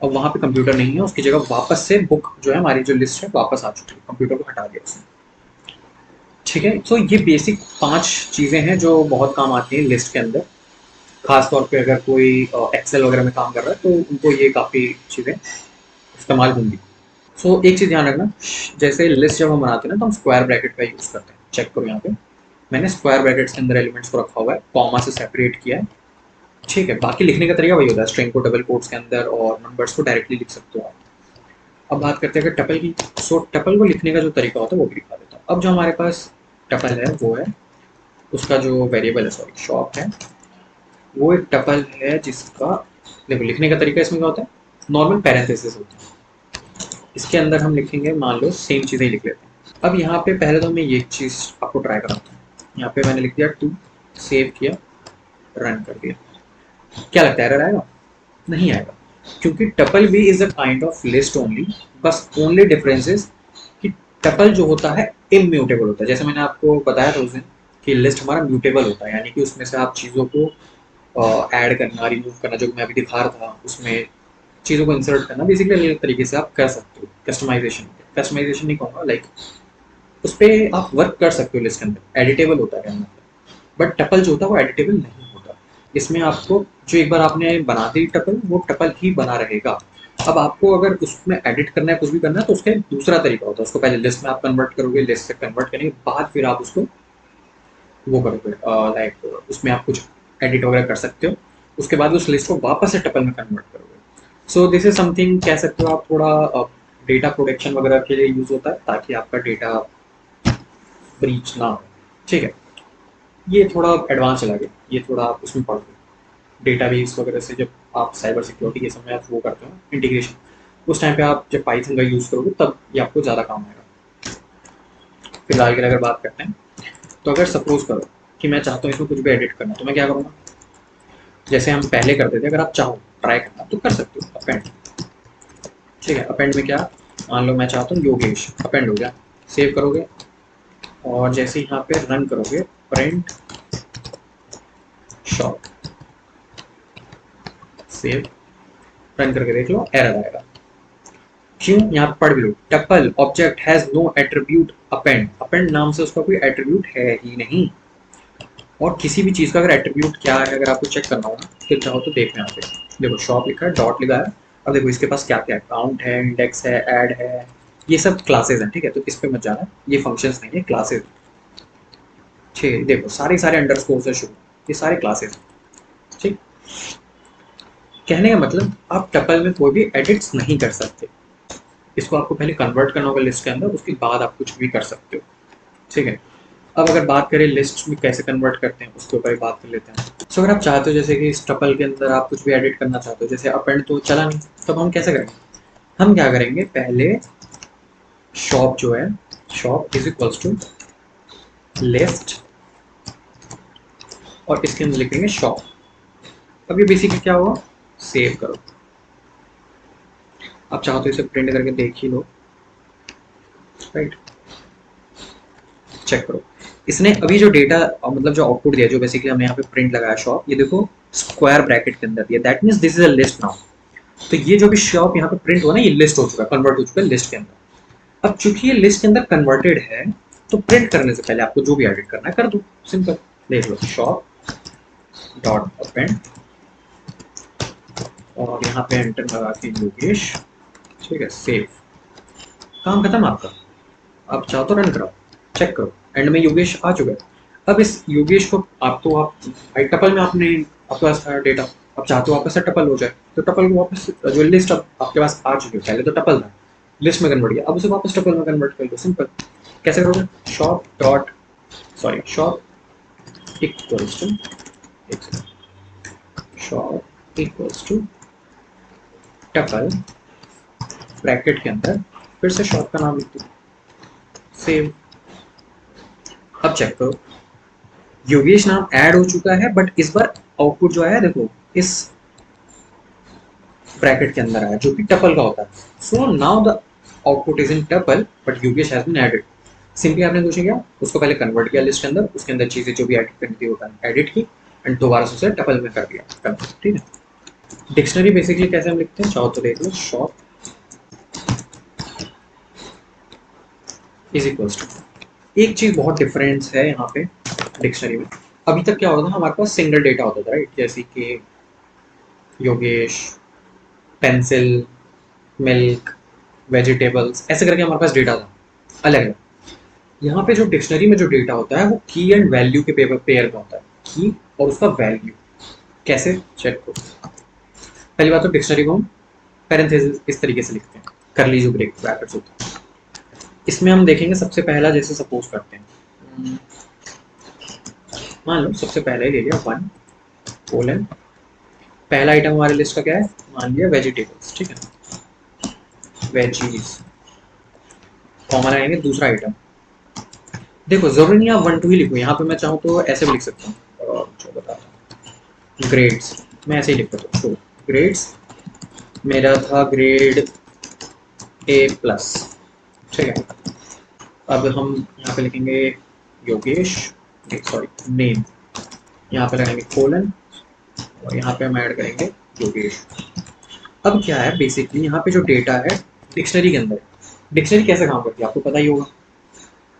अब वहाँ पे कंप्यूटर नहीं है, उसकी जगह वापस से बुक जो है हमारी जो लिस्ट है वापस आ चुकी है, कंप्यूटर को हटा दिया उसने, ठीक है। तो ये बेसिक 5 चीज़ें हैं जो बहुत काम आती हैं लिस्ट के अंदर, खास तौर पे अगर कोई एक्सेल वगैरह में काम कर रहा है तो उनको ये काफ़ी चीज़ें इस्तेमाल होंगी। सो एक चीज़ ध्यान रखना, जैसे लिस्ट जब हम बनाते हैं ना तो हम स्क्वायर ब्रैकेट का यूज़ करते हैं। चेक करो यहाँ पे मैंने स्क्वायर ब्रैकेट्स के अंदर एलिमेंट्स को रखा हुआ है, कॉमा से सेपरेट किया है, ठीक है। बाकी लिखने का तरीका वही होता है, स्ट्रिंग को डबल कोट्स के अंदर और नंबर्स को डायरेक्टली लिख सकते हो आप। अब बात करते हैं अगर टपल की, सो टपल को लिखने का जो तरीका होता है वो भी दिखा देता हूँ। अब जो हमारे पास टपल है वो है, उसका जो वेरिएबल है, सॉरी शॉप है, वो एक टपल है जिसका, देखो लिखने का तरीका इसमें क्या होता है, नॉर्मल पैरेंथेसिस होता है, इसके अंदर हम लिखेंगे, मान लो सेम चीज़ें ही लिख लेते हैं। अब यहाँ पे पहले तो मैं ये चीज़ आपको ट्राई कराता हूँ, यहाँ पे मैंने लिख दिया 2, सेव किया, रन कर दिया, क्या लगता है एरर आएगा? नहीं आएगा, क्योंकि टपल भी is a kind of list only, बस ओनली डिफरेंस इज कि टपल जो होता है इम्यूटेबल होता है, जैसे मैंने आपको बताया था उस दिन कि लिस्ट हमारा म्यूटेबल होता है, यानी कि उसमें से आप चीज़ों को ऐड करना, रिमूव करना, जो मैं अभी दिखा रहा था उसमें चीज़ों को इंसर्ट करना, बेसिकली अलग तरीके से आप कर सकते हो। कस्टमाइजेशन, कस्टमाइजेशन नहीं कहूँगा, लाइक उस पर आप वर्क कर सकते हो, लिस्ट के अंदर एडिटेबल होता है मतलब, बट टपल जो होता है वो एडिटेबल नहीं होता। इसमें आपको जो एक बार आपने बना दी टपल, वो टपल ही बना रहेगा। अब आपको अगर उसमें एडिट करना है, कुछ भी करना है, तो उसका एक दूसरा तरीका होता है, उसको पहले लिस्ट में आप कन्वर्ट करोगे, लिस्ट से कन्वर्ट करने के बाद फिर आप उसको वो करोगे, लाइक उसमें आप कुछ एडिट वगैरह कर सकते हो, उसके बाद उस लिस्ट को वापस से टपल में कन्वर्ट करोगे। सो दिस इज समथिंग, कह सकते हो आप, थोड़ा डेटा प्रोटेक्शन वगैरह के लिए यूज होता है, ताकि आपका डेटा ब्रीच ना हो, ठीक है। ये थोड़ा एडवांस चला गया, ये थोड़ा आप उसमें पढ़ लो, डेटाबेस वगैरह से जब आप साइबर सिक्योरिटी के समय आप वो करते हो इंटीग्रेशन, उस टाइम पे आप जब पाइथन का यूज़ करोगे तब ये आपको ज़्यादा काम आएगा। फिलहाल के लिए अगर बात करते हैं, तो अगर सपोज करो कि मैं चाहता हूँ इसमें कुछ भी एडिट करना, तो मैं क्या करूँगा, जैसे हम पहले करते थे, अगर आप चाहो ट्राई करना तो कर सकते हो, अपेंड, ठीक है। अपेंड में क्या, मान लो मैं चाहता हूँ योगेश, अपेंड हो गया, सेव करोगे, और जैसे यहाँ पे रन करोगे, प्रिंट शॉप, सेव, रन करके देख लो, एरर आएगा। क्यों, यहाँ पे पढ़ भी लो, tuple object has no attribute append, append नाम से उसका कोई एट्रीब्यूट है ही नहीं। और किसी भी चीज़ का अगर एट्रीब्यूट क्या है अगर आपको चेक करना होगा फिर चाहो तो देखना यहाँ पे, देखो शॉप लिखा है, डॉट लिखा है, अब देखो इसके पास क्या क्या है, काउंट है, इंडेक्स है, ऐड है, ये सब क्लासेस हैं, ठीक है, तो इस पे मत जाना, ये फंक्शंस नहीं है, क्लासेस। ठीक, देखो सारे सारे अंडरस्कोर से शुरू, ये सारे क्लासेस, ठीक। कहने का मतलब आप टपल में कोई भी एडिट्स नहीं कर सकते, इसको आपको पहले कन्वर्ट करना होगा लिस्ट के अंदर, उसके बाद आप कुछ भी कर सकते हो, ठीक है। अब अगर बात करें लिस्ट में कैसे कन्वर्ट करते हैं उसके ऊपर ही बात कर लेते हैं। सो अगर आप चाहते हो जैसे कि इस टपल के अंदर आप कुछ भी एडिट करना चाहते हो, जैसे अपेंड तो चला नहीं, तब हम कैसे करेंगे, हम क्या करेंगे, पहले शॉप जो है, shop is equals to list और इसके अंदर लिखेंगे शॉप। अब ये बेसिकली क्या होगा, सेव करो, आप चाहो तो इसे प्रिंट करके देख ही लो, राइट, चेक करो। इसने अभी जो डेटा मतलब जो आउटपुट दिया, जो बेसिकली हमने यहाँ पे प्रिंट लगाया शॉप, ये देखो स्क्वायर ब्रैकेट के अंदर दिया, that means this is a list now. तो ये जो भी शॉप यहाँ पे प्रिंट हुआ ना, ये लिस्ट हो चुका है, कन्वर्ट हो चुका है लिस्ट के अंदर। अब चूंकि ये लिस्ट के अंदर कन्वर्टेड है, तो प्रिंट करने से पहले आपको जो भी एडिट करना है कर दो, सिंपल, देख लो शॉप डॉट अपेंड और यहाँ पे एंटर लगा के योगेश, ठीक है, सेव, काम खत्म आपका। आप चाहो तो रन कराओ, चेक करो, एंड में योगेश आ चुका है। अब इस योगेश को आप तो आप भाई टपल में आपने आपके पास था डेटा, अब चाहते हो वापस से टपल हो जाए, तो टपल को वापस जो लिस्ट अब आपके पास आ चुकी है, पहले तो टपल था, लिस्ट में कन्वर्ट किया, अब उसे वापस टपल में कन्वर्ट कर दो, सिंपल। कैसे करोगे, shop dot sorry shop equals to, shop equals to tuple bracket के अंदर फिर से शॉप का नाम लिख दो, सेव। अब चेक करो, योगेश नाम ऐड हो चुका है, बट इस बार आउटपुट जो आया देखो इस ब्रैकेट के अंदर आया, जो कि टपल का होता है। So now the output is in tuple but Yogesh has been added. Simply आपने कुछ किया, उसको पहले कन्वर्ट किया लिस्ट के अंदर, उसके अंदर चीजें जो भी एडिट करनी थी वो एडिट की, एंड दोबारा से उसे टपल में कर दिया, ठीक है। डिक्शनरी बेसिकली कैसे हम लिखते हैं, चाहो तो देख लो, शॉप इज इक्वल्स टू, एक चीज बहुत डिफरेंस है यहाँ पे डिक्शनरी में, अभी तक क्या होता था, हमारे पास सिंगल डेटा होता था, राइट, जैसे कि योगेश, पेंसिल, मिल्क, वेजिटेबल्स, ऐसे करके हमारे पास डेटा था अलग अलग। यहाँ पे जो डिक्शनरी में जो डेटा होता है वो की एंड वैल्यू के पेयर में होता है, की और उसका वैल्यू। कैसे, चेक करो। पहली बात तो डिक्शनरी को हम पैरेंथेसिस इस तरीके से लिखते हैं, करली जो ब्रैकेट्स होता है, इसमें हम देखेंगे सबसे पहला, जैसे सपोज करते हैं, मान लो सबसे पहले ले लिया 1 कोलन, पहला आइटम हमारे लिस्ट का क्या है, मान लिया वेजिटेबल्स, ठीक है, वेजीज, कॉमन आएंगे दूसरा आइटम। देखो जरूरी नहीं आप 1 2 ही लिखो, यहाँ पे मैं चाहूँ तो ऐसे भी लिख सकता हूँ, और जो बताता हूँ ग्रेड्स, मैं ऐसे ही लिख सकता हूँ, शो ग्रेड्स, मेरा था ग्रेड A+, ठीक है। अब हम यहाँ पे लिखेंगे योगेश, सॉरी नेम, यहाँ पे लगाएंगे कोलन और यहाँ पे हम ऐड करेंगे योगेश। अब क्या है बेसिकली यहाँ पे जो डेटा है डिक्शनरी के अंदर, डिक्शनरी कैसे काम करती है आपको पता ही होगा।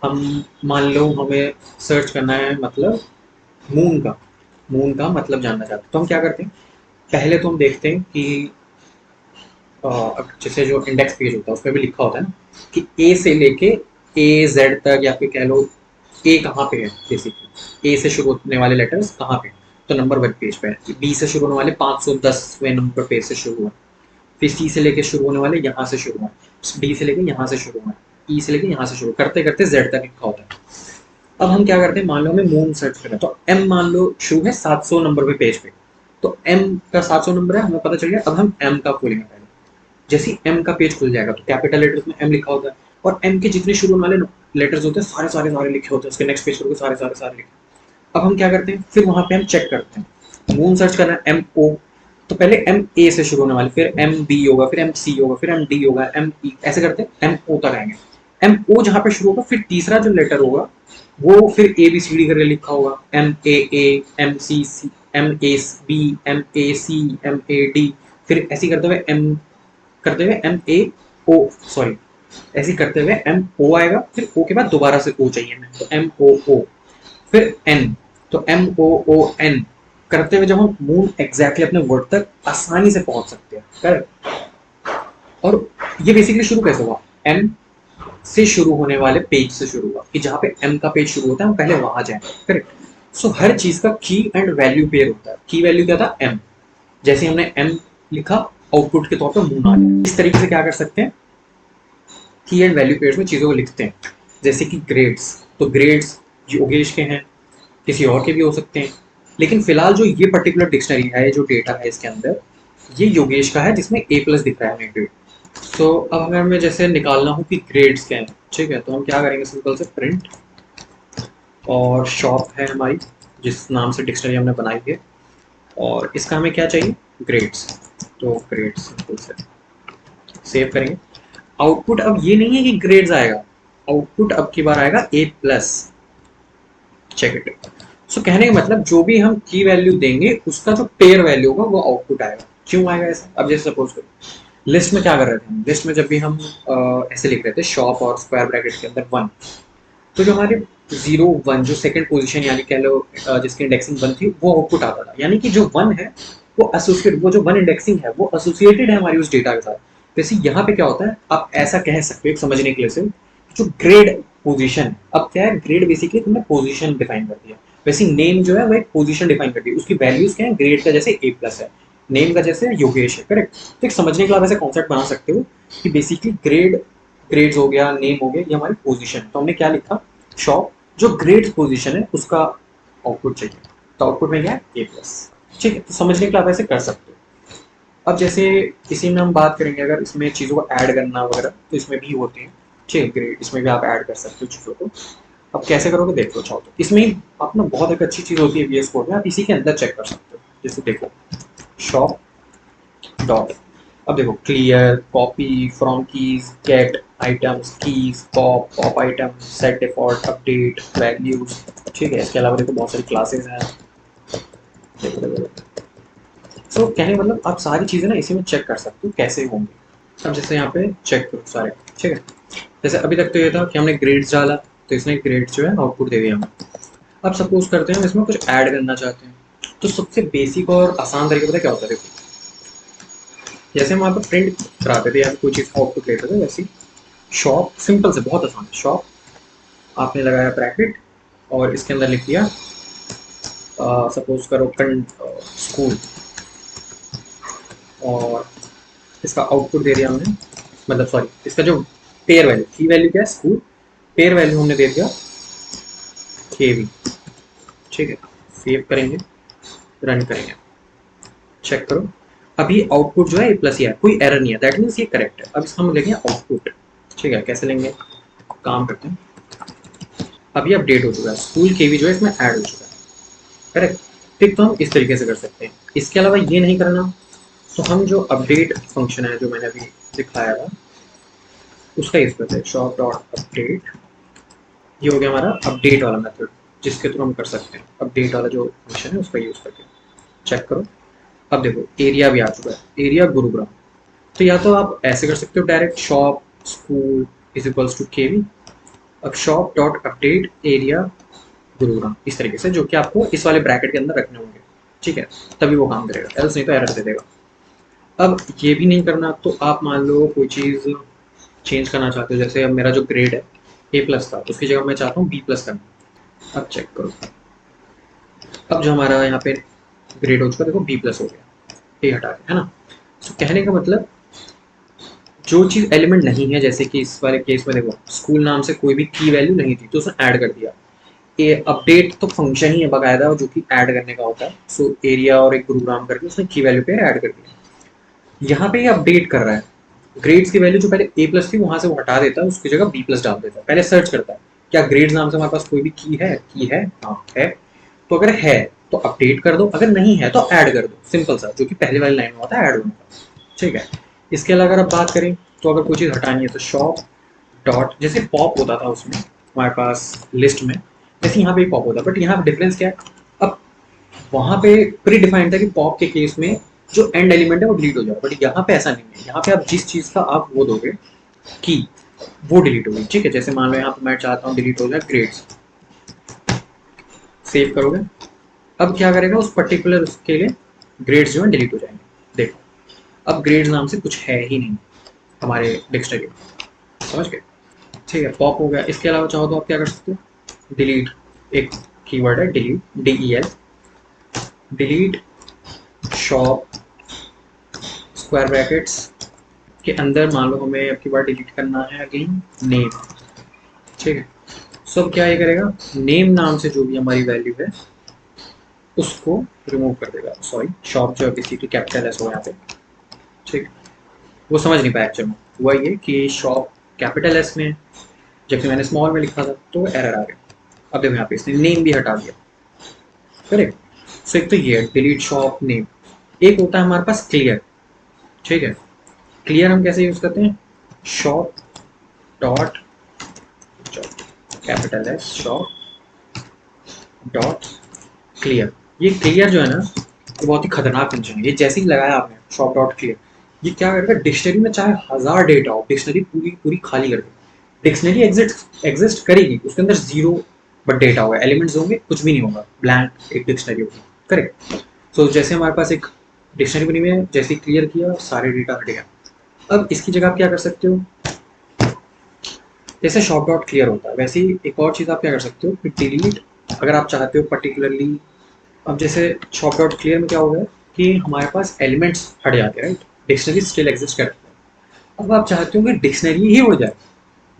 हम मान लो हमें सर्च करना है मतलब मून का, मून का मतलब जानना चाहते हैं, तो हम क्या करते हैं, पहले तो हम देखते हैं कि जैसे जो इंडेक्स पेज होता है उसमें भी लिखा होता है ना कि ए से लेके AZ तक, या फिर कह लो ए कहाँ पे है, बेसिकली ए से शुरू होने वाले लेटर्स कहाँ पे हैं, तो नंबर 1 पेज पे है, बी से शुरू होने वाले 510वें नंबर पेज से शुरू हुआ, फिर सी से लेके शुरू होने वाले यहाँ से शुरू हुआ, डी से लेके यहाँ से शुरू हुआ, ई से लेके यहाँ से शुरू करते करते जेड तक लिखा होता है। अब हम क्या करते हैं, मान लो हमें मून सर्च करना है, तो एम मान लो शुरू है 700 नंबर पे पेज पे, तो एम का 700 नंबर है, हमें पता चल गया। अब हम एम का खोलेंगे पहले, जैसे ही एम का पेज खुल जाएगा तो कैपिटल लेटर्स में एम लिखा होता है, और एम के जितने शुरू होने वाले लेटर्स होते हैं सारे सारे सारे लिखे होते हैं, उसके नेक्स्ट पेज पर सारे सारे सारे लिखे। अब हम क्या करते हैं, फिर वहां पे हम चेक करते हैं, मून सर्च करना है MO, तो पहले MA से शुरू होने वाले, फिर MB होगा, फिर MC होगा, फिर MD होगा, ME, ऐसे करते MO तक आएंगे। MO जहाँ पे शुरू होगा फिर तीसरा जो लेटर होगा वो फिर ABCD करके लिखा होगा, MAA, MCC, MAB, MAC, MAD, फिर ऐसे करते हुए M करते हुए MA ओ सॉरी, ऐसे ही करते हुए एम ओ आएगा, फिर ओ के बाद दोबारा से ओ चाहिए हमें, तो एम ओ ओ, फिर एन, तो एम ओ ओ एन करते हुए जब हम मूव एग्जैक्टली अपने वर्ड तक आसानी से पहुंच सकते हैं, करेक्ट। और ये बेसिकली शुरू कैसे हुआ, एम से शुरू होने वाले पेज से शुरू हुआ, कि जहाँ पे एम का पेज शुरू होता है हम पहले वहां जाएं, करेक्ट। सो हर चीज का की एंड वैल्यू पेयर होता है। की वैल्यू क्या था, एम, जैसे हमने एम लिखा आउटपुट के तौर पर मून आ गया। इस तरीके से क्या कर सकते हैं, की एंड वैल्यू पेयर्स में चीज़ों को लिखते हैं। जैसे कि ग्रेड्स, तो ग्रेड्स योगेश के हैं, किसी और के भी हो सकते हैं, लेकिन फिलहाल जो ये पर्टिकुलर डिक्शनरी है, जो डेटा है इसके अंदर, ये योगेश का है जिसमें ए प्लस दिख रहा है हमें ग्रेड। तो अब अगर हमें जैसे निकालना हो कि ग्रेड्स क्या है, ठीक है, तो हम क्या करेंगे, सिंपल से प्रिंट, और शॉप है हमारी जिस नाम से डिक्शनरी हमने बनाई है, और इसका हमें क्या चाहिए, ग्रेड्स, तो ग्रेड्स सिंपल से सेव करेंगे। आउटपुट अब ये नहीं है कि ग्रेड्स आएगा, आउटपुट अब की बार आएगा ए प्लस, चेक इट। सो कहने का मतलब जो भी हम की वैल्यू देंगे उसका जो पेयर वैल्यू होगा वो आउटपुट आएगा। क्यों आएगा ऐसा, अब जैसे सपोज करो लिस्ट में क्या कर रहे थे हम, लिस्ट में जब भी हम ऐसे लिख रहे थे शॉप और स्क्वायर ब्रैकेट के अंदर 1, तो जो हमारे 0 1 जो सेकंड पोजीशन यानी कह लो जिसकी इंडेक्सिंग 1 थी वो आउटपुट आता था, यानी कि जो 1 है वो एसोसिएट, वो जो 1 इंडेक्सिंग है वो एसोसिएटेड है हमारी उस डेटा के साथ। वैसे यहाँ पे क्या होता है, आप ऐसा कह सकते हो समझने के लिए से, जो ग्रेड पोजीशन, अब क्या है, ग्रेड बेसिकली तुमने पोजीशन डिफाइन कर दिया, वैसे नेम जो है वो एक पोजीशन डिफाइन कर दी, उसकी वैल्यूज क्या है, ग्रेड का जैसे ए प्लस है, नेम का जैसे योगेश है, करेक्ट। तो एक समझने के लिए आप ऐसे कॉन्सेप्ट बना सकते हो कि बेसिकली ग्रेड, ग्रेड्स हो गया, नेम हो गया, ये हमारी पोजीशन। तो हमने क्या लिखा, शॉप, जो ग्रेड पोजीशन है उसका आउटपुट चाहिए, तो आउटपुट में क्या है, ए प्लस, ठीक है। तो समझने के लिए आप ऐसे कर सकते हो। अब जैसे इसी में हम बात करेंगे, अगर इसमें चीज़ों को ऐड करना वगैरह तो इसमें भी होते हैं, ठीक है, ग्रेड, इसमें भी आप ऐड कर सकते हो चीज़ों को। अब कैसे करोगे देख लो, चाहो तो इसमें ही आप ना बहुत एक अच्छी चीज़ होती है VS कोड में, आप इसी के अंदर चेक कर सकते हो। जैसे देखो शॉप डॉट, अब देखो clear, copy, from keys, get items, keys, pop, pop item, set default, update, values, ठीक है। इसके अलावा देखो बहुत सारी क्लासेस हैं, देखो देखो। सो कहने का मतलब आप सारी चीज़ें ना इसी में चेक कर सकते हो कैसे होंगी। अब जैसे यहाँ पे चेक करो सारे, ठीक है। जैसे अभी तक तो ये था कि हमने ग्रेड्स डाला, तो इसने ग्रेड जो है आउटपुट दे दिया हमें। अब सपोज करते हैं हम इसमें कुछ ऐड करना चाहते हैं, तो सबसे बेसिक और आसान तरीका पता क्या होता है, देखो जैसे हम वहाँ पर प्रिंट कराते थे या कोई चीज़ आउटपुट लेते थे, वैसे शॉप, सिंपल से बहुत आसान है, शॉप आपने लगाया ब्रैकेट और इसके अंदर लिख दिया सपोज करो स्कूल, और इसका आउटपुट दे दिया हमने, मतलब सॉरी इसका जो पेयर वैल्यू, की वैल्यू क्या है स्कूल, पेयर वैल्यू हमने दे दिया केवी, ठीक है। सेव करेंगे, रन करेंगे, चेक करो, अभी आउटपुट जो है ए प्लस ही है, कोई एरर नहीं है, दैट मीन्स ये करेक्ट है। अब इसका हम लेंगे आउटपुट, ठीक है, कैसे लेंगे, काम करते हैं। अभी अपडेट हो चुका है, स्कूल केवी जो है इसमें ऐड हो चुका है, करेक्ट, ठीक। तो हम इस तरीके से कर सकते हैं। इसके अलावा ये नहीं करना तो हम जो अपडेट फंक्शन है जो मैंने अभी दिखाया था उसका यूज करते हैं, शॉप डॉट अपडेट, ये हो गया हमारा अपडेट वाला मेथड जिसके थ्रू हम कर सकते हैं, अपडेट वाला जो फंक्शन है उसका यूज करके चेक करो। अब देखो एरिया भी आ चुका है, एरिया गुरुग्राम, तो या तो आप ऐसे कर सकते हो direct shop school is equals to KV, अब shop dot update area Gurugram, इस तरीके से, जो कि आपको इस वाले ब्रैकेट के अंदर रखने होंगे, ठीक है, तभी वो काम करेगा, एल्स नहीं तो एरर दे देगा। अब ये भी नहीं करना तो आप मान लो कोई चीज़ चेंज करना चाहते हो, जैसे अब मेरा जो ग्रेड है ए प्लस था, उसकी जगह मैं चाहता हूँ बी प्लस करना। अब चेक करो, अब जो हमारा यहाँ पे ग्रेड हो चुका देखो बी प्लस हो गया, ए हटा के, है ना। तो कहने का मतलब जो चीज़ एलिमेंट नहीं है, जैसे कि इस वाले केस में देखो स्कूल नाम से कोई भी की वैल्यू नहीं थी तो उसने ऐड कर दिया, ये अपडेट तो फंक्शन ही है बाकायदा जो कि ऐड करने का होता है। सो एरिया और एक गुरुग्राम करके उसने की वैल्यू पे ऐड कर दिया, यहाँ पे ये अपडेट कर रहा है, ग्रेड्स की वैल्यू जो पहले ए प्लस थी वहां से वो हटा देता है, उसकी जगह बी प्लस डाल देता है, पहले सर्च करता है क्या ग्रेड्स नाम से हमारे पास कोई भी की है, हाँ है, तो अगर है तो अपडेट कर दो, अगर नहीं है तो ऐड कर दो, सिंपल सा, जो कि पहले वाली लाइन में होता है ऐड होने का, ठीक है। इसके अलावा अगर आप बात करें तो अगर कोई चीज़ हटानी है तो शॉप डॉट, जैसे पॉप होता था उसमें हमारे पास लिस्ट में, जैसे यहाँ पे पॉप होता है, बट यहाँ पे डिफरेंस क्या है, अब वहाँ पे प्री डिफाइंड था कि पॉप के केस में जो एंड एलिमेंट है वो डिलीट हो जाए, बट यहाँ पे ऐसा नहीं है, यहाँ पे आप जिस चीज़ का आप वो दोगे की वो डिलीट होगी, ठीक है। जैसे मान लो यहाँ पे मैं चाहता हूँ डिलीट हो जाए ग्रेड्स, सेव करोगे, अब क्या करेगा उस पर्टिकुलर उसके लिए ग्रेड्स जो है डिलीट हो जाएंगे। देखो अब ग्रेड्स नाम से कुछ है ही नहीं हमारे डिक्शनरी में, समझ गए? ठीक है, पॉप हो गया। इसके अलावा चाहो तो आप क्या कर सकते हो, डिलीट, एक कीवर्ड है delete, DEL, delete shop square brackets के अंदर मान लो हमें अब की बार डिलीट करना है अगेन नेम, ठीक है। सो अब क्या ये करेगा, नेम नाम से जो भी हमारी वैल्यू है उसको रिमूव कर देगा। सॉरी, शॉप जो है बेसिकली कैपिटल एस हो यहाँ पे, ठीक। वो समझ नहीं पाया एक्चुअली में, हुआ ये कि शॉप कैपिटल एस में है, जबकि मैंने स्मॉल में लिखा था तो एरर आ गया। अब देखो यहाँ पे इसने नेम भी हटा दिया, करेक्ट। सो एक तो ये डिलीट शॉप नेम। एक होता है हमारे पास क्लियर, ठीक है। क्लियर हम कैसे यूज करते हैं, shop dot capital S shop dot clear. ये क्लियर जो है ना, ये बहुत ही खतरनाक फंक्शन है। ये जैसे ही लगाया आपने शॉप डॉट क्लियर, ये क्या करेगा, डिक्शनरी में चाहे 1000 डेटा हो, डिक्शनरी पूरी पूरी खाली कर देगी। डिक्शनरी एग्जिस्ट करेगी, उसके अंदर जीरो बट डेटा होगा, एलिमेंट्स होंगे, कुछ भी नहीं होगा, ब्लैंक एक डिक्शनरी होगी, करेक्ट। सो जैसे हमारे पास एक डिक्शनरी बनी हुई है, जैसे ही क्लियर किया सारे डेटा हट गया। अब इसकी जगह आप क्या कर सकते हो, जैसे शॉप डॉट क्लियर होता है वैसे ही एक और चीज़ आप क्या कर सकते हो कि डिलीट, अगर आप चाहते हो पर्टिकुलरली। अब जैसे शॉप डॉट क्लियर में क्या होगा कि हमारे पास एलिमेंट्स हट जाते हैं, राइट, डिक्शनरी स्टिल एग्जिस्ट करती है। अब आप चाहते हो कि डिक्शनरी ही उड़ जाए,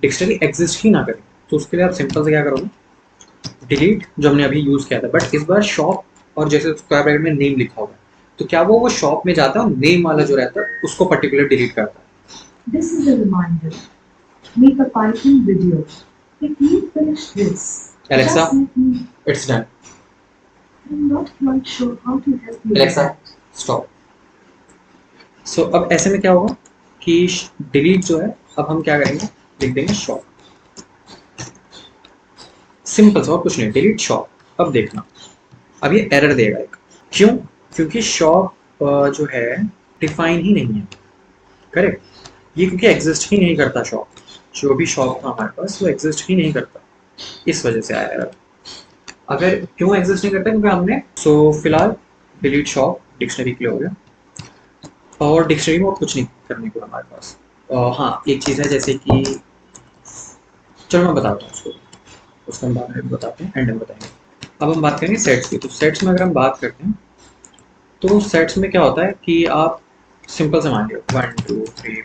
डिक्शनरी एग्जिस्ट ही ना करे, तो उसके लिए आप सिंपल से क्या करोगे, डिलीट जो हमने अभी यूज़ किया था बट इस बार शॉप, और जैसे स्क्वायर ब्रैकेट में नेम लिखा होगा, तो क्या वो शॉप में जाता है और नेम वाला जो रहता है उसको पर्टिकुलर डिलीट करता है। This is a reminder. Make a Python video. If you finish this, Alexa, just let me. it's done. I'm not quite sure how to help you. Alexa, stop. सो अब ऐसे में क्या होगा कि डिलीट जो है, अब हम क्या करेंगे, लिख देंगे शॉप, सिंपल सा, और कुछ नहीं, डिलीट शॉप। अब देखना, अब ये एरर देगा एक, क्यों, क्योंकि शॉप जो है डिफाइन ही नहीं है, करेक्ट। ये क्योंकि एग्जिस्ट ही नहीं करता शॉप, जो भी शॉप था हमारे पास वो एग्जिस्ट ही नहीं करता, इस वजह से आया एरर। अगर क्यों एग्जिस्ट नहीं करता, क्योंकि हमने फिलहाल डिलीट शॉप डिक्शनरी के लिए हो गया, और डिक्शनरी में और कुछ नहीं करने को हमारे पास। हाँ एक चीज़ है, जैसे कि चलो मैं बताता हूँ उसको हम बाद में बताते हैं, एंड में बताएंगे। अब हम बात करेंगे सेट्स की। तो सेट्स में अगर हम बात करते हैं तो सेट्स में क्या होता है कि आप सिंपल से मान लो 1 2 3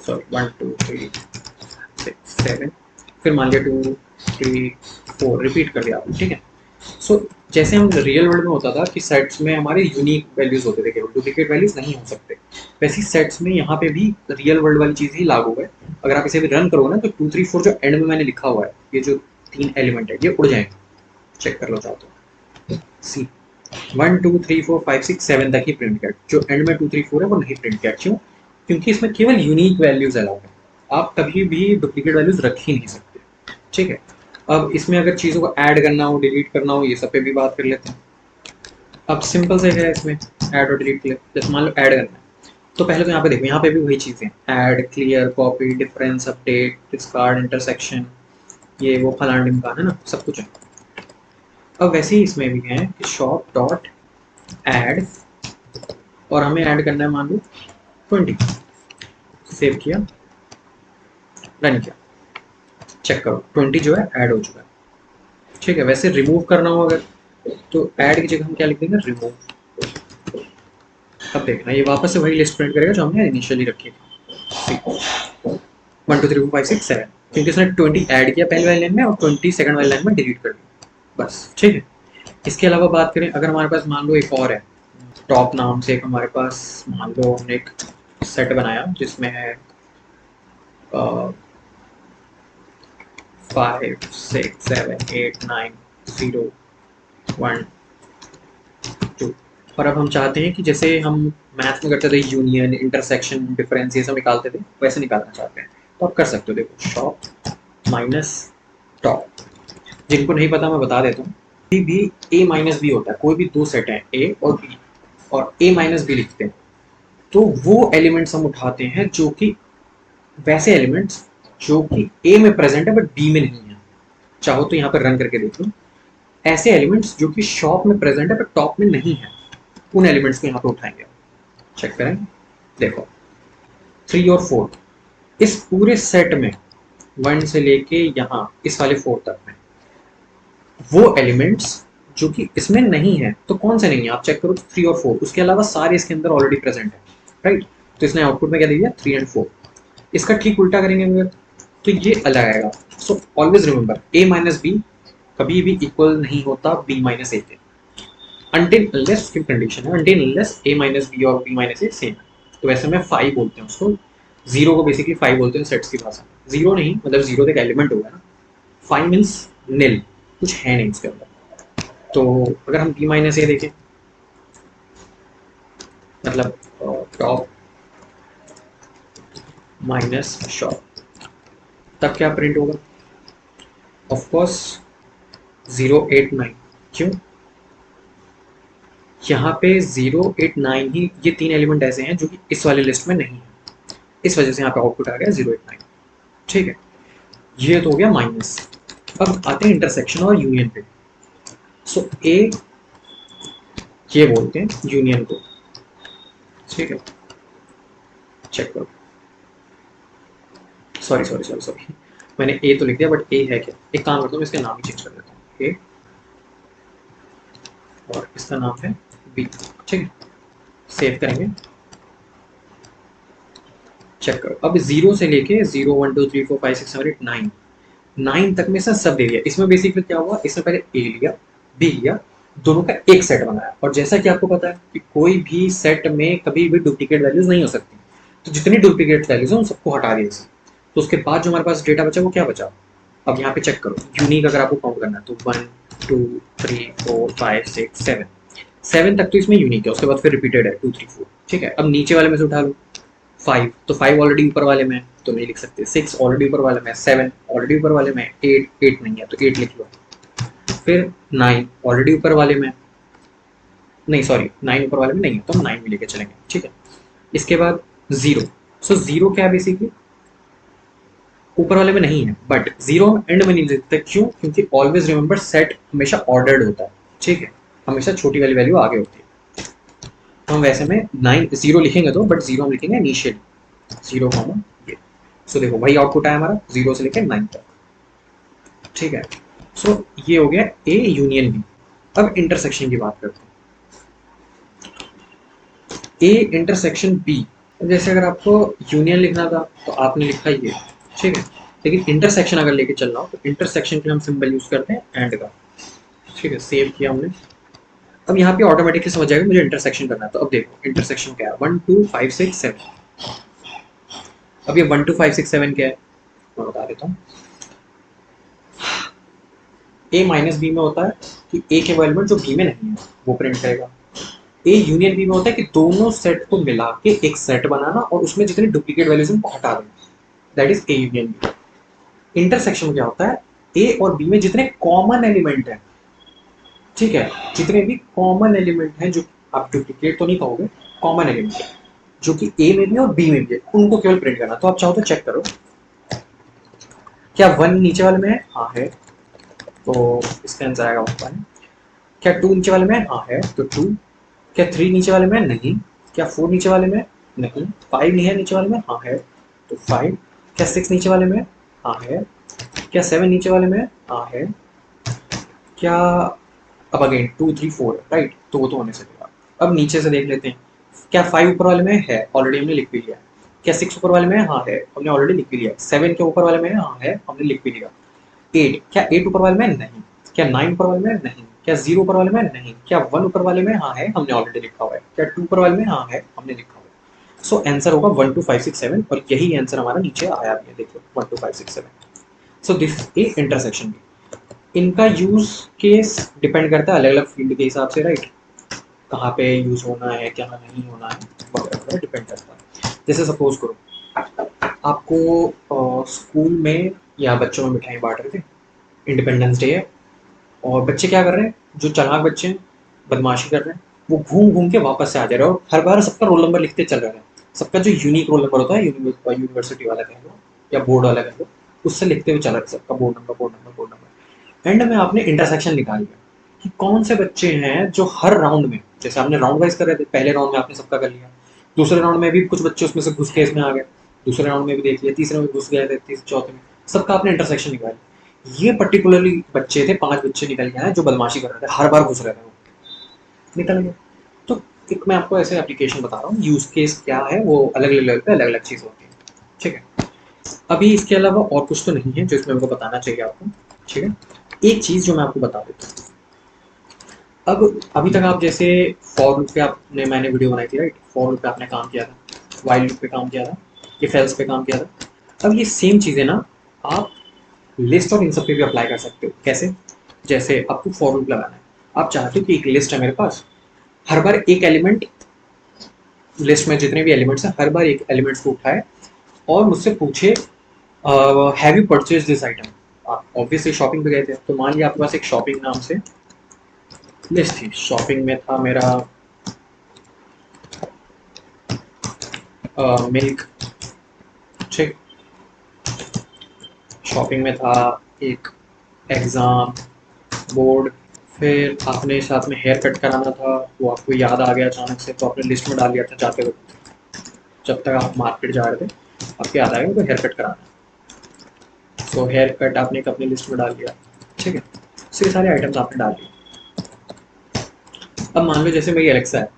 6 7, फिर मान लिया 2 3 4 रिपीट कर दिया आपने, ठीक है। सो जैसे हम रियल वर्ल्ड में होता था कि सेट्स में हमारे यूनिक वैल्यूज होते थे, केवल डुप्लीकेट वैल्यूज नहीं हो सकते, वैसे ही सेट्स में यहाँ पे भी रियल वर्ल्ड वाली चीज़ ही लागू है। अगर आप इसे भी रन करोगे ना तो 2 3 4 जो एंड में मैंने लिखा हुआ है, ये जो 3 एलिमेंट है ये उड़ जाएंगे, चेक कर लो चाहो तो। सी 1 2 3 4 5 6 7 तक ही प्रिंट किया, जो एंड में 2 3 4 है वो नहीं प्रिंट किया, क्यों, क्योंकि इसमें केवल यूनिक वैल्यूज अलाउ है, आप कभी भी डुप्लीकेट वैल्यूज रख ही नहीं सकते, ठीक है। अब इसमें अगर चीज़ों को ऐड करना हो, डिलीट करना हो, ये सब पे भी बात कर लेते हैं। अब सिंपल से है इसमें ऐड और डिलीट के लिए, जैसे मान लो ऐड करना है, तो पहले तो यहाँ पे देखो, यहाँ पे भी वही चीज़ें, add, clear, copy, difference, update, discard, intersection, ये वो फलाना ढिमकाना है ना, सब कुछ है। अब वैसे ही इसमें भी है कि शॉप डॉट ऐड, और हमें ऐड करना है मान लो 20, सेव किया, रन किया, चेक करो 20 जो है ऐड हो चुका है, ठीक है। वैसे रिमूव करना हो अगर, तो ऐड की जगह हम क्या लिख देंगे, रिमूव। अब देखना ये वापस से वही लिस्ट प्रिंट करेगा जो हमने इनिशियली रखी थी, 1 2 3 4 5 6 7, क्योंकि उसने 20 ऐड किया पहले वाली लाइन में और 20 सेकंड वाली लाइन में डिलीट कर दिया, बस, ठीक है। इसके अलावा बात करें, अगर हमारे पास मान लो एक और है, टॉप नाम से एक हमारे पास, मान लो हमने एक सेट बनाया जिसमें है 5 6 7 8 9 0 1 2, और अब हम चाहते हैं कि जैसे हम मैथ में करते थे यूनियन, इंटरसेक्शन, डिफरेंस, ये सब निकालते थे, वैसे निकालना चाहते हैं तो आप कर सकते हो। देखो शॉप माइनस टॉप, जिनको नहीं पता मैं बता देता हूँ, भी ए माइनस बी होता है, कोई भी दो सेट हैं ए और बी, और ए माइनस बी लिखते हैं, तो वो एलिमेंट्स हम उठाते हैं जो कि वैसे एलिमेंट्स जो कि ए में प्रेजेंट है बट बी में नहीं है, चाहो तो यहाँ पर रन करके देख लो, ऐसे एलिमेंट्स जो कि शॉप में प्रेजेंट है बट टॉप में नहीं है, उन एलिमेंट्स को यहाँ पे उठाएंगे। चेक करें, देखो 3 और 4 इस पूरे सेट में 1 से लेके यहाँ इस वाले 4 तक में वो एलिमेंट्स जो कि इसमें नहीं है, तो कौन से नहीं है आप चेक करो, 3 और 4 उसके अलावा सारे इसके अंदर ऑलरेडी प्रेजेंट है, राइट। तो इसने आउटपुट में क्या दे दिया 3 एंड 4। इसका ठीक उल्टा करेंगे हम तो ये अलग आएगा। So always remember a minus B कभी भी इक्वल नहीं होता b माइनस ए के, अनटिल अनलेस उसकी कंडीशन है until unless a minus B और b माइनस ए सेम है। तो वैसे में 5 बोलते हैं उसको, जीरो को बेसिकली 5 बोलते हैं सेट्स की भाषा में। जीरो नहीं मतलब जीरो एक एलिमेंट होगा ना, 5 मीन्स निल, कुछ है नहीं उसके अंदर। तो अगर हम b माइनस ए देखें, मतलब टॉप माइनस शॉप, तब क्या प्रिंट होगा? Of course 089। क्यों? यहाँ पे 089 ही, ये 3 एलिमेंट ऐसे हैं जो कि इस वाले लिस्ट में नहीं है, इस वजह से यहाँ पे आउटपुट आ गया 089। ठीक है, ये तो हो गया माइनस। अब आते हैं इंटरसेक्शन और यूनियन पे। सो ए ये बोलते हैं यूनियन को, ठीक है। चेक करो, सॉरी मैंने ए तो लिख दिया बट ए है क्या? एक काम करता हूँ, इसका नाम ही चेंज कर देता हूँ, ए और इसका नाम है बी, ठीक है। सेव करेंगे, चेक करो। अब 0 से लेके 0 1 2 3 4 5 6 7 8 9 9 तक में इसने सब दे दिया। इसमें बेसिकली क्या हुआ, इसने पहले ए लिया बी लिया, दोनों का एक सेट बनाया। और जैसा कि आपको पता है कि कोई भी सेट में कभी भी डुप्लीकेट वैल्यूज नहीं हो सकती, तो जितनी डुप्लीकेट वैल्यूज हैं उन सबको हटा दिया इसे। तो उसके बाद जो हमारे पास डेटा बचा वो क्या बचा? अब यहाँ पे चेक करो, यूनिक अगर आपको काउंट करना है तो 1 2 3 4 5 6 7 7 तक तो इसमें यूनिक है, उसके बाद फिर रिपीटेड है 2 3 4, ठीक है। अब नीचे वाले में से उठा लो 5, तो 5 ऑलरेडी ऊपर वाले में तो नहीं लिख सकते, 6 ऑलरेडी ऊपर वाले में, 7 ऑलरेडी ऊपर वाले में, 8 नहीं है तो 8 लिख लो। फिर 9 ऑलरेडी ऊपर वाले में, नहीं सॉरी 9 ऊपर वाले में नहीं है तो हम 9 भी लेके चलेंगे, ठीक है। इसके बाद 0, सो 0 क्या है बेसिकली ऊपर वाले में नहीं है, बट 0 हम एंड में नहीं लिखते, क्यों? क्योंकि ऑलवेज रिमेंबर सेट हमेशा ऑर्डर्ड होता है, ठीक है, हमेशा छोटी वाली वैल्यू आगे होती है। तो हम वैसे में 9 0 लिखेंगे तो, बट 0 हम लिखेंगे इनिशियली 0 कॉमा ये। सो देखो वही आउटपुट आया हमारा 0 से लेकर 9 तक, ठीक है। सो ये हो गया ए यूनियन बी। अब इंटरसेक्शन की बात करते हैं, ए इंटरसेक्शन बी। जैसे अगर आपको यूनियन लिखना था तो आपने लिखा ये, ठीक है, लेकिन इंटरसेक्शन अगर लेके चलना हो तो इंटरसेक्शन के लिए हम सिंबल यूज करते हैं एंड का, ठीक है। सेव किया हमने। अब यहाँ पे ऑटोमेटिकली समझ जाएगा मुझे इंटरसेक्शन करना है। तो अब देखो इंटरसेक्शन क्या है, 1 2 5 6 7। अब ये 1 2 5 6 7 क्या है मैं बता देता हूँ। ए माइनस बी में होता है कि ए के वो एलिमेंट जो बी में नहीं है वो प्रिंट करेगा। ए यूनियन बी में होता है कि दोनों सेट को मिला के एक सेट बनाना और उसमें जितनी डुप्लीकेट वैल्यूज उनको हटा देना, that is A union B. Intersection क्या होता है, ए और बी में जितने कॉमन एलिमेंट है, ठीक है, जितने भी कॉमन एलिमेंट हैं, जो आप डुप्लीकेट तो नहीं कहोगे, कॉमन एलिमेंट जो कि ए में भी और बी में भी है, उनको केवल प्रिंट करना। तो आप चाहो तो चेक करो, क्या 1 नीचे वाले में है? हाँ है, तो इसका आंसर आएगा 1। क्या 2 नीचे वाले में? हाँ है, तो 2। क्या 3 नीचे वाले में? नहीं। क्या 4 नीचे वाले में? नहीं। 5 नहीं है नीचे वाले में? हाँ है, तो 5। क्या 6 नीचे वाले में? हाँ है। क्या 7 नीचे वाले में? हाँ है। क्या, अब अगेन 2 3 4 राइट, तो वो तो होने चलेगा। अब नीचे से देख लेते हैं, क्या 5 ऊपर वाले में है? ऑलरेडी हमने लिख भी लिया। क्या 6 ऊपर वाले में? हाँ है, हमने ऑलरेडी लिख भी लिया। 7 के ऊपर वाले में? हाँ है, हमने लिख भी लिया। 8, क्या 8 ऊपर वाले में? नहीं। क्या 9 ऊपर वाले में? नहीं। क्या 0 ऊपर वाले में? नहीं। क्या 1 ऊपर वाले में? हाँ है, हमने ऑलरेडी लिखा हुआ है। क्या 2 ऊपर वाले में? हाँ है, हमने लिखा हुआ है। सो आंसर होगा 1 2 5 6 7, और यही आंसर हमारा नीचे आया भी है, देखो 1 2 5 6 7। So this is intersection. इनका यूज केस डिपेंड करता है अलग अलग फील्ड के हिसाब से, राइट, कहाँ पे यूज होना है क्या नहीं होना है वगैरह डिपेंड करता है। जैसे सपोज करो आपको स्कूल में या बच्चों में मिठाई बांट रहे थे, इंडिपेंडेंस डे है, और बच्चे क्या कर रहे हैं, जो चालाक बच्चे हैं, बदमाशी कर रहे हैं, वो घूम घूम के वापस से आ जा रहे हैं और हर बार सबका रोल नंबर लिखते चल रहे हैं। सबका जो यूनिक रोल नंबर होता है, यूनिवर्सिटी वाला कह लो या बोर्ड वाला कह लो, उससे लिखते हुए चला सबका board number, board number, board number. And में आपने इंटरसेक्शन निकाल लिया कि कौन से बच्चे हैं जो हर राउंड में, जैसे आपने राउंड वाइज कर रहे थे, पहले राउंड में आपने सबका कर लिया, दूसरे राउंड में भी कुछ बच्चे उसमें से घुस के इसमें आ गए, दूसरे राउंड में भी देख लिया, तीसरे में घुस गए थे, तीसरे चौथे में, सबका आपने इंटरसेक्शन निकाला। ये पर्टिकुलरली बच्चे थे, 5 बच्चे निकल गए हैं जो बदमाशी कर रहे थे, हर बार घुस रहे थे, वो निकल गए। तो एक मैं आपको ऐसे एप्लीकेशन बता रहा हूँ, यूज केस क्या है वो अलग अलग लेवल पे अलग अलग चीज़ होती है, ठीक है। अभी इसके अलावा और कुछ तो नहीं है जो इसमें हमको बताना चाहिए आपको, ठीक है। एक चीज़ जो मैं आपको बता देता हूँ, अब अभी तक आप जैसे फॉर लूप पे आपने, मैंने वीडियो बनाई थी राइट, फॉर लूप पे आपने काम किया था, वाइल लूप पे काम किया था, इफ एल्स पे काम किया था। अब ये सेम चीज़ें ना आप लिस्ट और इन सब पे भी अप्लाई कर सकते हो। कैसे? जैसे आपको फॉर लूप लगाना है, आप चाहते हो कि एक लिस्ट है मेरे पास, हर बार एक एलिमेंट, लिस्ट में जितने भी एलिमेंट्स हैं हर बार एक एलिमेंट्स को उठाए और मुझसे पूछे have you purchase this item. आप ऑब्वियसली शॉपिंग पे गए थे, तो मान लिया आपके पास एक शॉपिंग नाम से लिस्ट थी, शॉपिंग में था मेरा मिल्क, ठीक, शॉपिंग में था एक एग्ज़ाम, बोर्ड, फिर आपने साथ में हेयर कट कराना था, वो आपको याद आ गया अचानक से, तो आपने लिस्ट में डाल दिया था जाते वक्त, जब तक आप मार्केट जा रहे थे आपको याद आएगा तो हेयर कट कराना है, तो हेयर कट आपने एक अपनी लिस्ट में डाल दिया, ठीक है। तो ये सारे आइटम्स आपने डाल दिए। अब मान लो जैसे मेरी एलेक्सा है,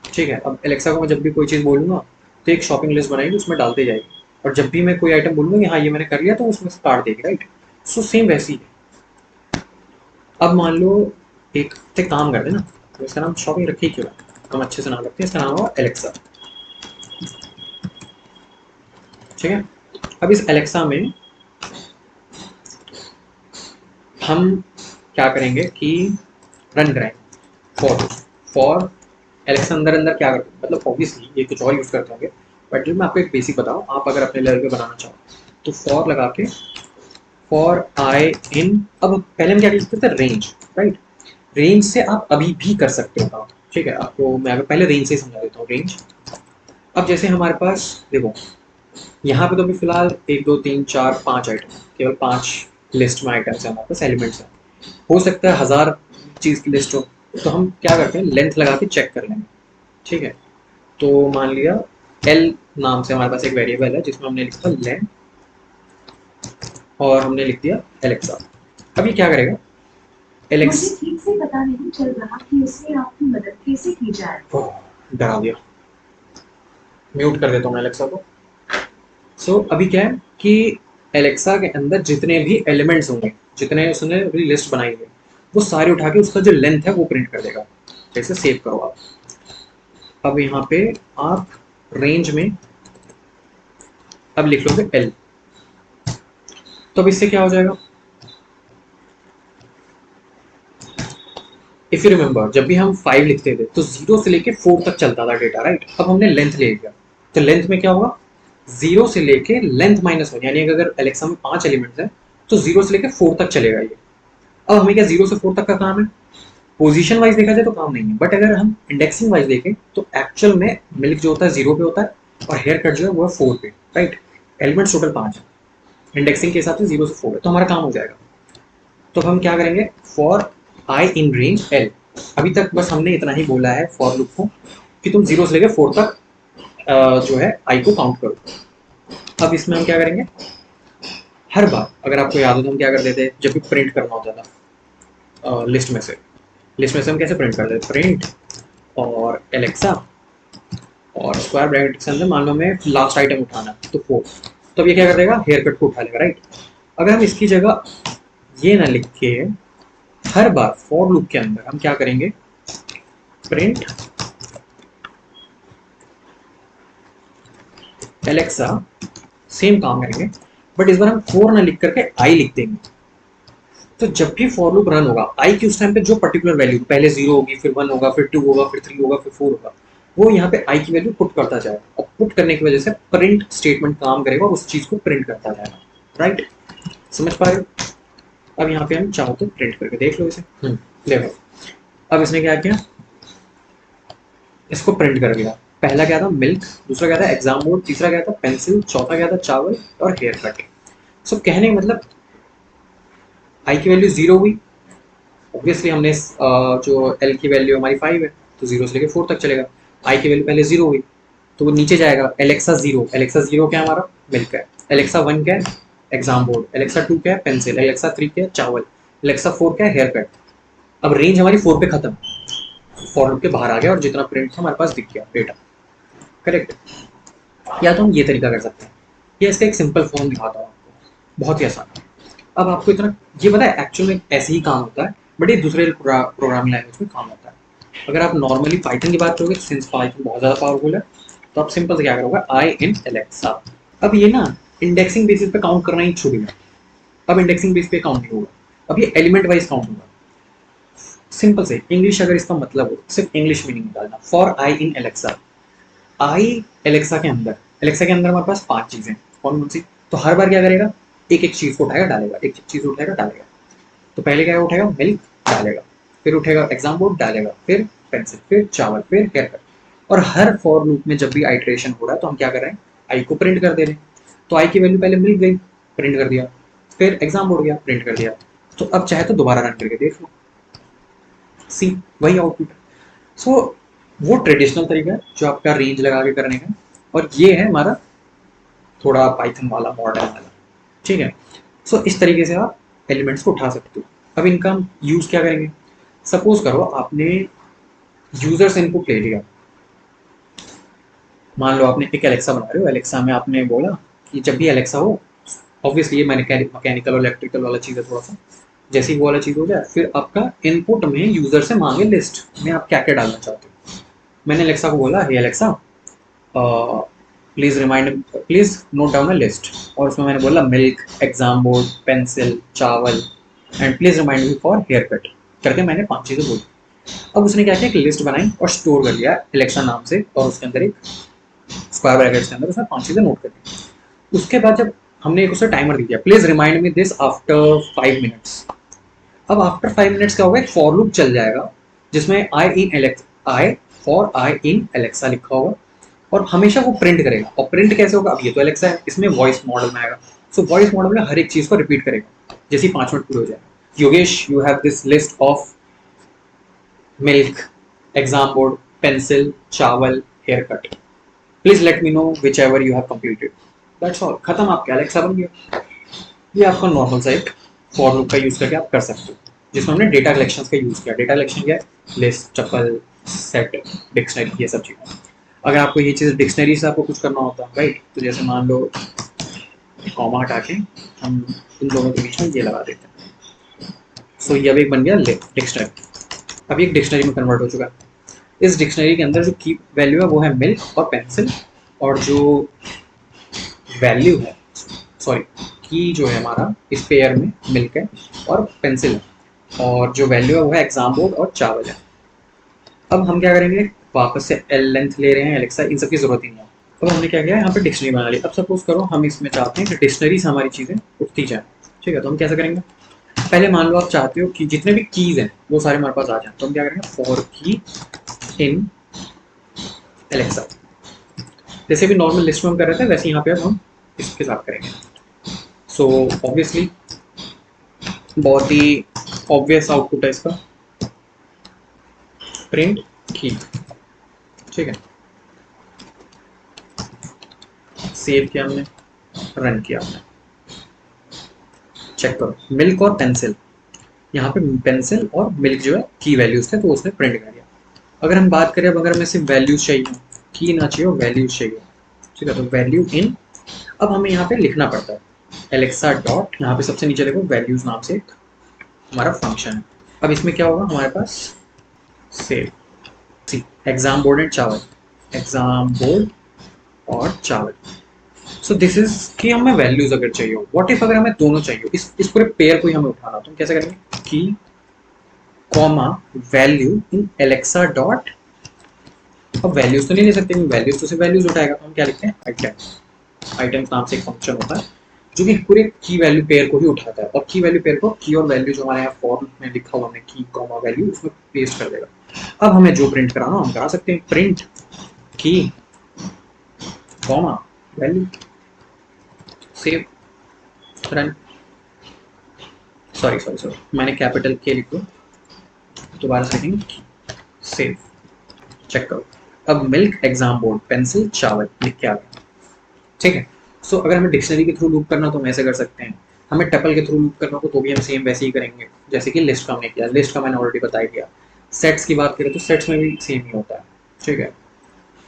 ठीक है, अब एलेक्सा को मैं जब भी कोई चीज़ बोलूँगा तो एक शॉपिंग लिस्ट बनाएगी, उसमें डालते जाएगी, और जब भी मैं कोई आइटम बोलूँगा कि हाँ ये मैंने कर लिया, तो उसमें से काट देगी, राइट। सो सेम वैसी है। अब मान लो एक काम करते ना, तो इसका नाम शॉपिंग रखी क्यों है, हम अच्छे से नाम रखते हैं, इसका नाम हुआ एलेक्सा, ठीक है। अब इस एलेक्सा में हम क्या करेंगे कि रन कराएंगे फॉर एलेक्सा, अंदर अंदर क्या करते हैं, मतलब ऑब्वियसली ये कुछ और यूज़ करते होंगे, बट मैं आपको एक बेसिक बताऊँ, आप अगर अपने लेवल पे बनाना चाहो तो फॉर लगा के फॉर आई इन, अब पहले हम क्या करते थे, रेंज, राइट। रेंज से आप अभी भी कर सकते हो काम, ठीक है। आपको मैं अगर पहले रेंज से ही समझा देता हूँ, रेंज। अब जैसे हमारे पास देखो, यहाँ पे तो अभी फिलहाल 1 2 3 4 5 आइटम, केवल 5 लिस्ट में आइटम्स हैं हमारे पास, एलिमेंट्स हैं, हो सकता है 1000 चीज़ की लिस्ट हो, तो हम क्या करते हैं, लेंथ लगा के चेक कर लेंगे, ठीक है। तो मान लिया एल नाम से हमारे पास एक वेरिएबल है जिसमें हमने लिखा लेंथ, और हमने लिख दिया एलेक्सा। अब ये क्या करेगा, एलेक्स, मुझे ठीक से पता नहीं चल रहा कि उससे आपकी मदद कैसे की जाए। डरा दिया, म्यूट कर देता हूँ मैं एलेक्सा को। सो अभी क्या है कि एलेक्सा के अंदर जितने भी एलिमेंट्स होंगे, जितने उसने अभी लिस्ट बनाई है, वो सारे उठा के उसका जो लेंथ है वो प्रिंट कर देगा। जैसे सेव करो आप, अब यहाँ पे आप रेंज में अब लिख लोगे एल, तो अब इससे क्या हो जाएगा, इफ यू रिमेंबर जब भी हम 5 लिखते थे तो 0 से लेके 4 तक चलता था डेटा, राइट। अब हमने लेंथ ले लिया, तो लेंथ में क्या होगा, 0 से लेके लेंथ -1, यानी अगर एलेक्सा में 5 एलिमेंट्स हैं तो 0 से लेके 4 तक चलेगा ये। अब हमें क्या 0 से 4 तक का काम है, पोजीशन वाइज देखा जाए तो काम नहीं है, बट अगर हम इंडेक्सिंग वाइज देखें तो एक्चुअल में मिल्क जो होता है 0 पे होता है, और हेयर कट जो है वो है 4 पे, राइट। एलिमेंट्स टोटल 5 है, इंडेक्सिंग के हिसाब से 0 से 4 है, तो हमारा काम हो जाएगा। तो हम क्या करेंगे, for I in range L, अभी तक बस हमने इतना ही बोला है फॉर लूप को कि तुम 0 से लेकर 4 तक जो है आई को काउंट करो। अब इसमें हम क्या करेंगे, हर बार अगर आपको याद हो तो हम क्या करते थे, जब भी प्रिंट करना होता था लिस्ट में से, हम कैसे प्रिंट करते थे, प्रिंट और एलेक्सा और स्क्वायर ब्रैकेट के अंदर मान लो हमें लास्ट आइटम उठाना तो 4, तो अब ये क्या कर देगा, हेयर कट को उठा लेगा, राइट। अगर हम इसकी जगह ये ना लिख के हर बार फॉर लूप के अंदर हम क्या करेंगे, प्रिंट एलेक्सा, सेम काम करेंगे, बट इस बार हम 4 ना लिख करके आई लिख देंगे। तो जब भी फॉर लूप रन होगा, आई की उस टाइम पे जो पर्टिकुलर वैल्यू, पहले 0 होगी, फिर 1 होगा, फिर 2 होगा, फिर 3 होगा, फिर 4 होगा, वो यहाँ पे आई की वैल्यू पुट करता जाएगा, और पुट करने की वजह से प्रिंट स्टेटमेंट काम करेगा और उस चीज को प्रिंट करता जाएगा, राइट। समझ पा रहे हो? अब यहाँ पे हम चाहो तो प्रिंट करके देख लो इसे, देखो अब इसने क्या किया, इसको प्रिंट कर दिया, पहला क्या था मिल्क, दूसरा क्या था एग्जाम बोर्ड, तीसरा क्या था पेंसिल, चौथा क्या था चावल और हेयर कट। सो कहने का मतलब आई की वैल्यू 0 हुई, ऑब्वियसली हमने जो एल की वैल्यू हमारी 5 है तो 0 से लेकर 4 तक चलेगा। आई की वैल्यू पहले 0 हुई तो वो नीचे जाएगा। एलेक्सा 0, एलेक्सा 0 क्या है हमारा मिल्क है। एलेक्सा 1 क्या है एग्जाम बोर्ड, एलेक्सा 2 क्या है पेंसिल, एलेक्सा 3 क्या है चावल, एलेक्सा 4 क्या है हेयर कट। अब रेंज हमारी 4 पे खत्म, फॉर लूप के बाहर आ गया और जितना प्रिंट था हमारे पास दिख गया डेटा। करेक्ट। या तो हम ये तरीका कर सकते हैं, ये इसका एक सिंपल फॉर्म दिखाता हूँ आपको, बहुत ही आसान है। अब आपको इतना ये पता है एक्चुअल में ऐसे ही काम होता है, बट ये दूसरे प्रोग्रामिंग लैंग्वेज में काम होता है। अगर आप नॉर्मली पाइथन की बात करोगे, सिंस पाइथन बहुत ज़्यादा पावरफुल है, तो आप सिंपल से क्या करोगे आई इन एलेक्सा। अब ये ना इंडेक्सिंग बेसिस पे काउंट करना ही छूट गया, अब इंडेक्सिंग बेस पे काउंट नहीं होगा, अब ये एलिमेंट वाइज काउंट होगा। सिंपल से इंग्लिश अगर इसका मतलब हो सिर्फ इंग्लिश मीनिंग निकालना, for I in Alexa. I Alexa के अंदर हमारे पास 5 चीज़ें, कौन कौन सी। तो हर बार क्या करेगा, एक एक चीज़ को उठाएगा डालेगा, एक एक चीज़ उठाएगा डालेगा। तो पहले क्या उठेगा मिल्क डालेगा, फिर उठेगा एग्जाम बोर्ड डालेगा, फिर पेंसिल, फिर चावल, फिर हेयर कट। और हर फॉर लूप में जब भी आइट्रेशन हो रहा है तो हम क्या कर रहे हैं आई को प्रिंट कर दे रहे हैं। तो आई की वैल्यू पहले मिल्क गई, प्रिंट कर दिया, फिर एग्जाम बोर्ड गया, प्रिंट कर दिया। तो अब चाहे तो दोबारा रन करके देख लो, सी वही आउटपुट। सो वो ट्रेडिशनल तरीका है जो आपका रेंज लगा के करने का, और ये है हमारा थोड़ा पाइथन वाला मॉडर्न वाला। ठीक है। सो इस तरीके से आप एलिमेंट्स को उठा सकते हो। अब इनका हम यूज़ क्या करेंगे, सपोज करो आपने यूजर से इनपुट ले लिया, मान लो आपने एक एलेक्सा बना रहे हो, एलेक्सा में आपने बोला कि जब भी एलेक्सा हो, ऑब्वियसली ये मैकेनिकल और इलेक्ट्रिकल वाला चीज़ है थोड़ा सा, जैसे ही वो वाला चीज़ हो जाए फिर आपका इनपुट में यूजर से मांगे लिस्ट में आप क्या क्या डालना चाहते हो। मैंने एलेक्सा को बोला hey Alexa please note down a list, और उसमें मैंने बोला milk, exam board, pencil, chawal and please remind me for hair cut करके मैंने 5 चीज़ें बोली। अब उसने क्या किया, एक लिस्ट बनाई और स्टोर कर लिया एलेक्सा नाम से, और उसके अंदर एक स्क्वायर ब्रैकेट्स के अंदर उसने 5 चीज़ें नोट कर दी। उसके बाद जब हमने एक उसे टाइमर दिया, please remind me this after 5 minutes. अब आफ्टर 5 मिनट्स क्या होगा, एक फॉर लूप चल जाएगा जिसमें I for I in Alexa लिखा होगा, और हमेशा वो प्रिंट करेगा। और प्रिंट कैसे होगा, अब ये तो एलेक्सा है, इसमें वॉइस मॉडल में आएगा। सो वॉइस मॉडल में हर एक चीज़ को रिपीट करेगा, जैसे ही 5 मिनट पूरे हो जाए, Yogesh you have this list of milk, exam board, pencil, chawal, hair cut, please let me know whichever you have completed. That's all, खत्म, आपका एलेक्सा बन गया। ये आपका नॉर्मल सा एक फॉर लूप का यूज करके आप कर सकते हो, जिसमें हमने डेटा कलेक्शन का यूज किया। डेटा कलेक्शन क्या है, लिस्ट, चप्पल, सेट, डिक्शनरी, ये सब चीज़ें। अगर आपको ये चीज़ डिक्शनरी से आपको कुछ करना होता है राइट, तो जैसे मान लो कॉमा हटा के हम इन दोनों के बीच में ये लगा देते हैं। सो ये अब एक बन गया डिक्शनरी, अभी एक डिक्शनरी में कन्वर्ट हो चुका है। इस डिक्शनरी के अंदर जो की वैल्यू है वो है मिल्क और पेंसिल, और जो वैल्यू है सॉरी की जो है हमारा इस पेयर में मिल्क है और पेंसिल है, और जो वैल्यू है वो है एग्जाम बोर्ड और चावल है। अब हम क्या करेंगे, वापस से एल लेंथ ले रहे हैं एलेक्सा, इन सब की जरूरत ही नहीं है। अब हमने क्या किया, यहाँ पे डिक्शनरी बना ली। अब सपोज करो हम इसमें चाहते हैं कि डिक्शनरी से हमारी चीज़ें उठती जाए। ठीक है, तो हम कैसे करेंगे, पहले मान लो आप चाहते हो कि जितने भी कीज़ हैं वो सारे हमारे पास आ जाए, तो हम क्या करेंगे, फॉर की इन एलेक्सा, जैसे भी नॉर्मल लिस्ट में हम कर रहे थे वैसे यहाँ पे अब हम इसके साथ करेंगे। सो ऑब्वियसली बहुत ही ऑब्वियस आउटपुट है इसका, प्रिंट की। ठीक है, सेव किया हमने, रन किया हमने, चेक करो मिल्क और पेंसिल, यहाँ पे पेंसिल और मिल्क जो है की वैल्यूज थे तो उसने प्रिंट कर दिया। अगर हम बात करें, अब अगर हमें सिर्फ वैल्यूज चाहिए, की ना चाहिए, वैल्यूज चाहिए, ठीक है, तो वैल्यू इन, अब हमें यहाँ पे लिखना पड़ता है एलेक्सा डॉट, यहाँ पे सबसे नीचे देखो वैल्यूज नाम से एक हमारा फंक्शन है। अब इसमें क्या होगा हमारे पास, save C exam board and chawal, exam board और चावल। सो दिस इज कि हमें वैल्यूज अगर चाहिए हो, व्हाट इफ अगर हमें दोनों चाहिए, इस पूरे पेयर को ही हमें उठाना, तो हम कैसे करेंगे, की comma value in Alexa dot. अब वैल्यूज तो नहीं ले सकते, वैल्यूज तो सिर्फ वैल्यूज उठाएगा, तो हम क्या लिखते हैं, आइटम। आइटम्स नाम से एक फंक्शन होता है जो कि पूरे की वैल्यू पेयर को ही उठाता है, और की वैल्यू पेयर को की और वैल्यू जो हमारे यहाँ फॉर में लिखा हुआ है की कॉमा वैल्यू, उसमें पेस्ट कर देगा। अब हमें जो प्रिंट कराना हम करा सकते हैं, प्रिंट की comma value save run. Sorry मैंने कैपिटल के लिख दो, दोबारा सेटिंग सेव, चेक करो। अब मिल्क एग्जाम बोर्ड पेंसिल चावल लिख के आ गया, ठीक है। सो अगर हमें डिक्शनरी के थ्रू लूप करना तो हम ऐसे कर सकते हैं, हमें टपल के थ्रू लूप करना हो तो भी हम सेम वैसे ही करेंगे जैसे कि लिस्ट का हमने किया। लिस्ट का मैंने ऑलरेडी बताया दिया। सेट्स की बात करें तो सेट्स में भी सेम ही होता है, ठीक है।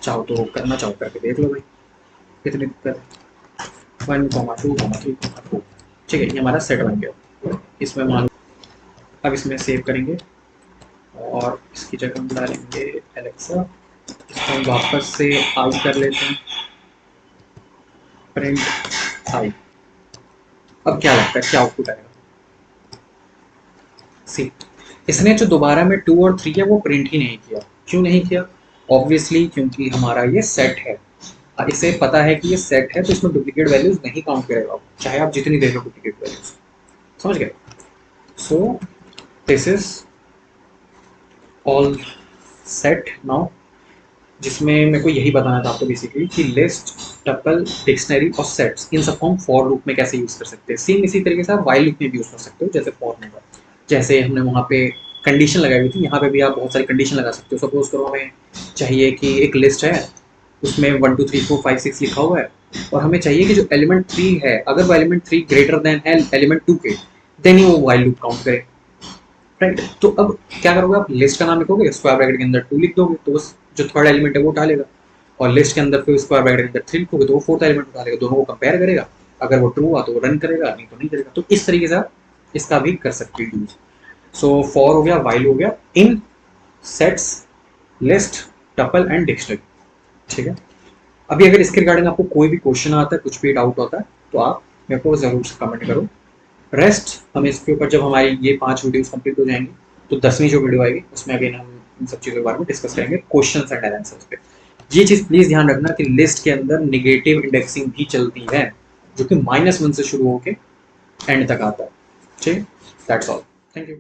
चाहो तो करना चाहो करके देख लो भाई, कितनी दिक्कत है। 1, 2, 3, 4, ठीक है, ये हमारा सेट बन गया। इसमें मान लो अब इसमें सेव करेंगे और इसकी जगह हम डालेंगे एलेक्सा। इसको हम वापस से आई कर लेते हैं, प्रिंट आई। अब क्या लगता है क्या आउटपुट आएगा? सी, इसने जो दोबारा में 2 और 3 है वो प्रिंट ही नहीं किया। क्यों नहीं किया? ऑब्वियसली क्योंकि हमारा ये सेट है, इसे पता है कि ये सेट है तो इसमें डुप्लीकेट वैल्यूज नहीं काउंट करेगा, चाहे आप जितनी दे लो डुप्लीकेट वैल्यूज। समझ गए? So this is all set now, जिसमें मेरे को यही बताना था आपको बेसिकली कि लिस्ट, टपल, डिक्शनरी और सेट्स इन सबको हम फॉर लूप में कैसे यूज कर सकते हैं। सेम इसी तरीके से आप वाइल लूप में भी यूज कर सकते हो, जैसे फॉर में जैसे हमने वहाँ पे कंडीशन लगाई हुई थी, यहाँ पे भी आप बहुत सारी कंडीशन लगा सकते हो। सपोज करो हमें चाहिए कि एक लिस्ट है, उसमें 1 2 3 4 5 6 लिखा हुआ है और हमें चाहिए कि जो एलिमेंट 3 है, अगर वो एलिमेंट 3 ग्रेटर देन है एलिमेंट 2 के, देन ही वो वाइल लूप काउंट करे, राइट। तो अब क्या करोगे आप, लिस्ट का नाम लिखोगे, स्क्वायर ब्रैकेट के अंदर 2 लिख दोगे तो बस जो थर्ड एलिमेंट है वो उठा लेगा, और लिस्ट के अंदर फिर स्क्वायर ब्रैकेट के अंदर 3 लिखोगे तो वो फोर्थ एलिमेंट उठा लेगा। दोनों को कंपेयर करेगा, अगर वो ट्रू हुआ तो वो रन करेगा, नहीं तो नहीं करेगा। तो इस तरीके से आप इसका भी कर सकते हो यूज। सो फॉर हो गया, वाइल हो गया in sets, list, tuple and dictionary, ठीक है। अभी अगर इसके रिगार्डिंग आपको कोई भी क्वेश्चन आता है, कुछ भी डाउट होता है तो आप मेरे को जरूर से कमेंट करो। रेस्ट हम इसके ऊपर जब हमारी ये 5 वीडियोस कंप्लीट हो जाएंगी तो 10वीं जो वीडियो आएगी उसमें अगेन हम इन सब चीज़ों के बारे में डिस्कस करेंगे, क्वेश्चंस एंड आंसर्स पे। ये चीज़ प्लीज़ ध्यान रखना कि लिस्ट के अंदर निगेटिव इंडेक्सिंग भी चलती है, जो कि -1 से शुरू होकर एंड तक आता है, ठीक है। That's all, thank you.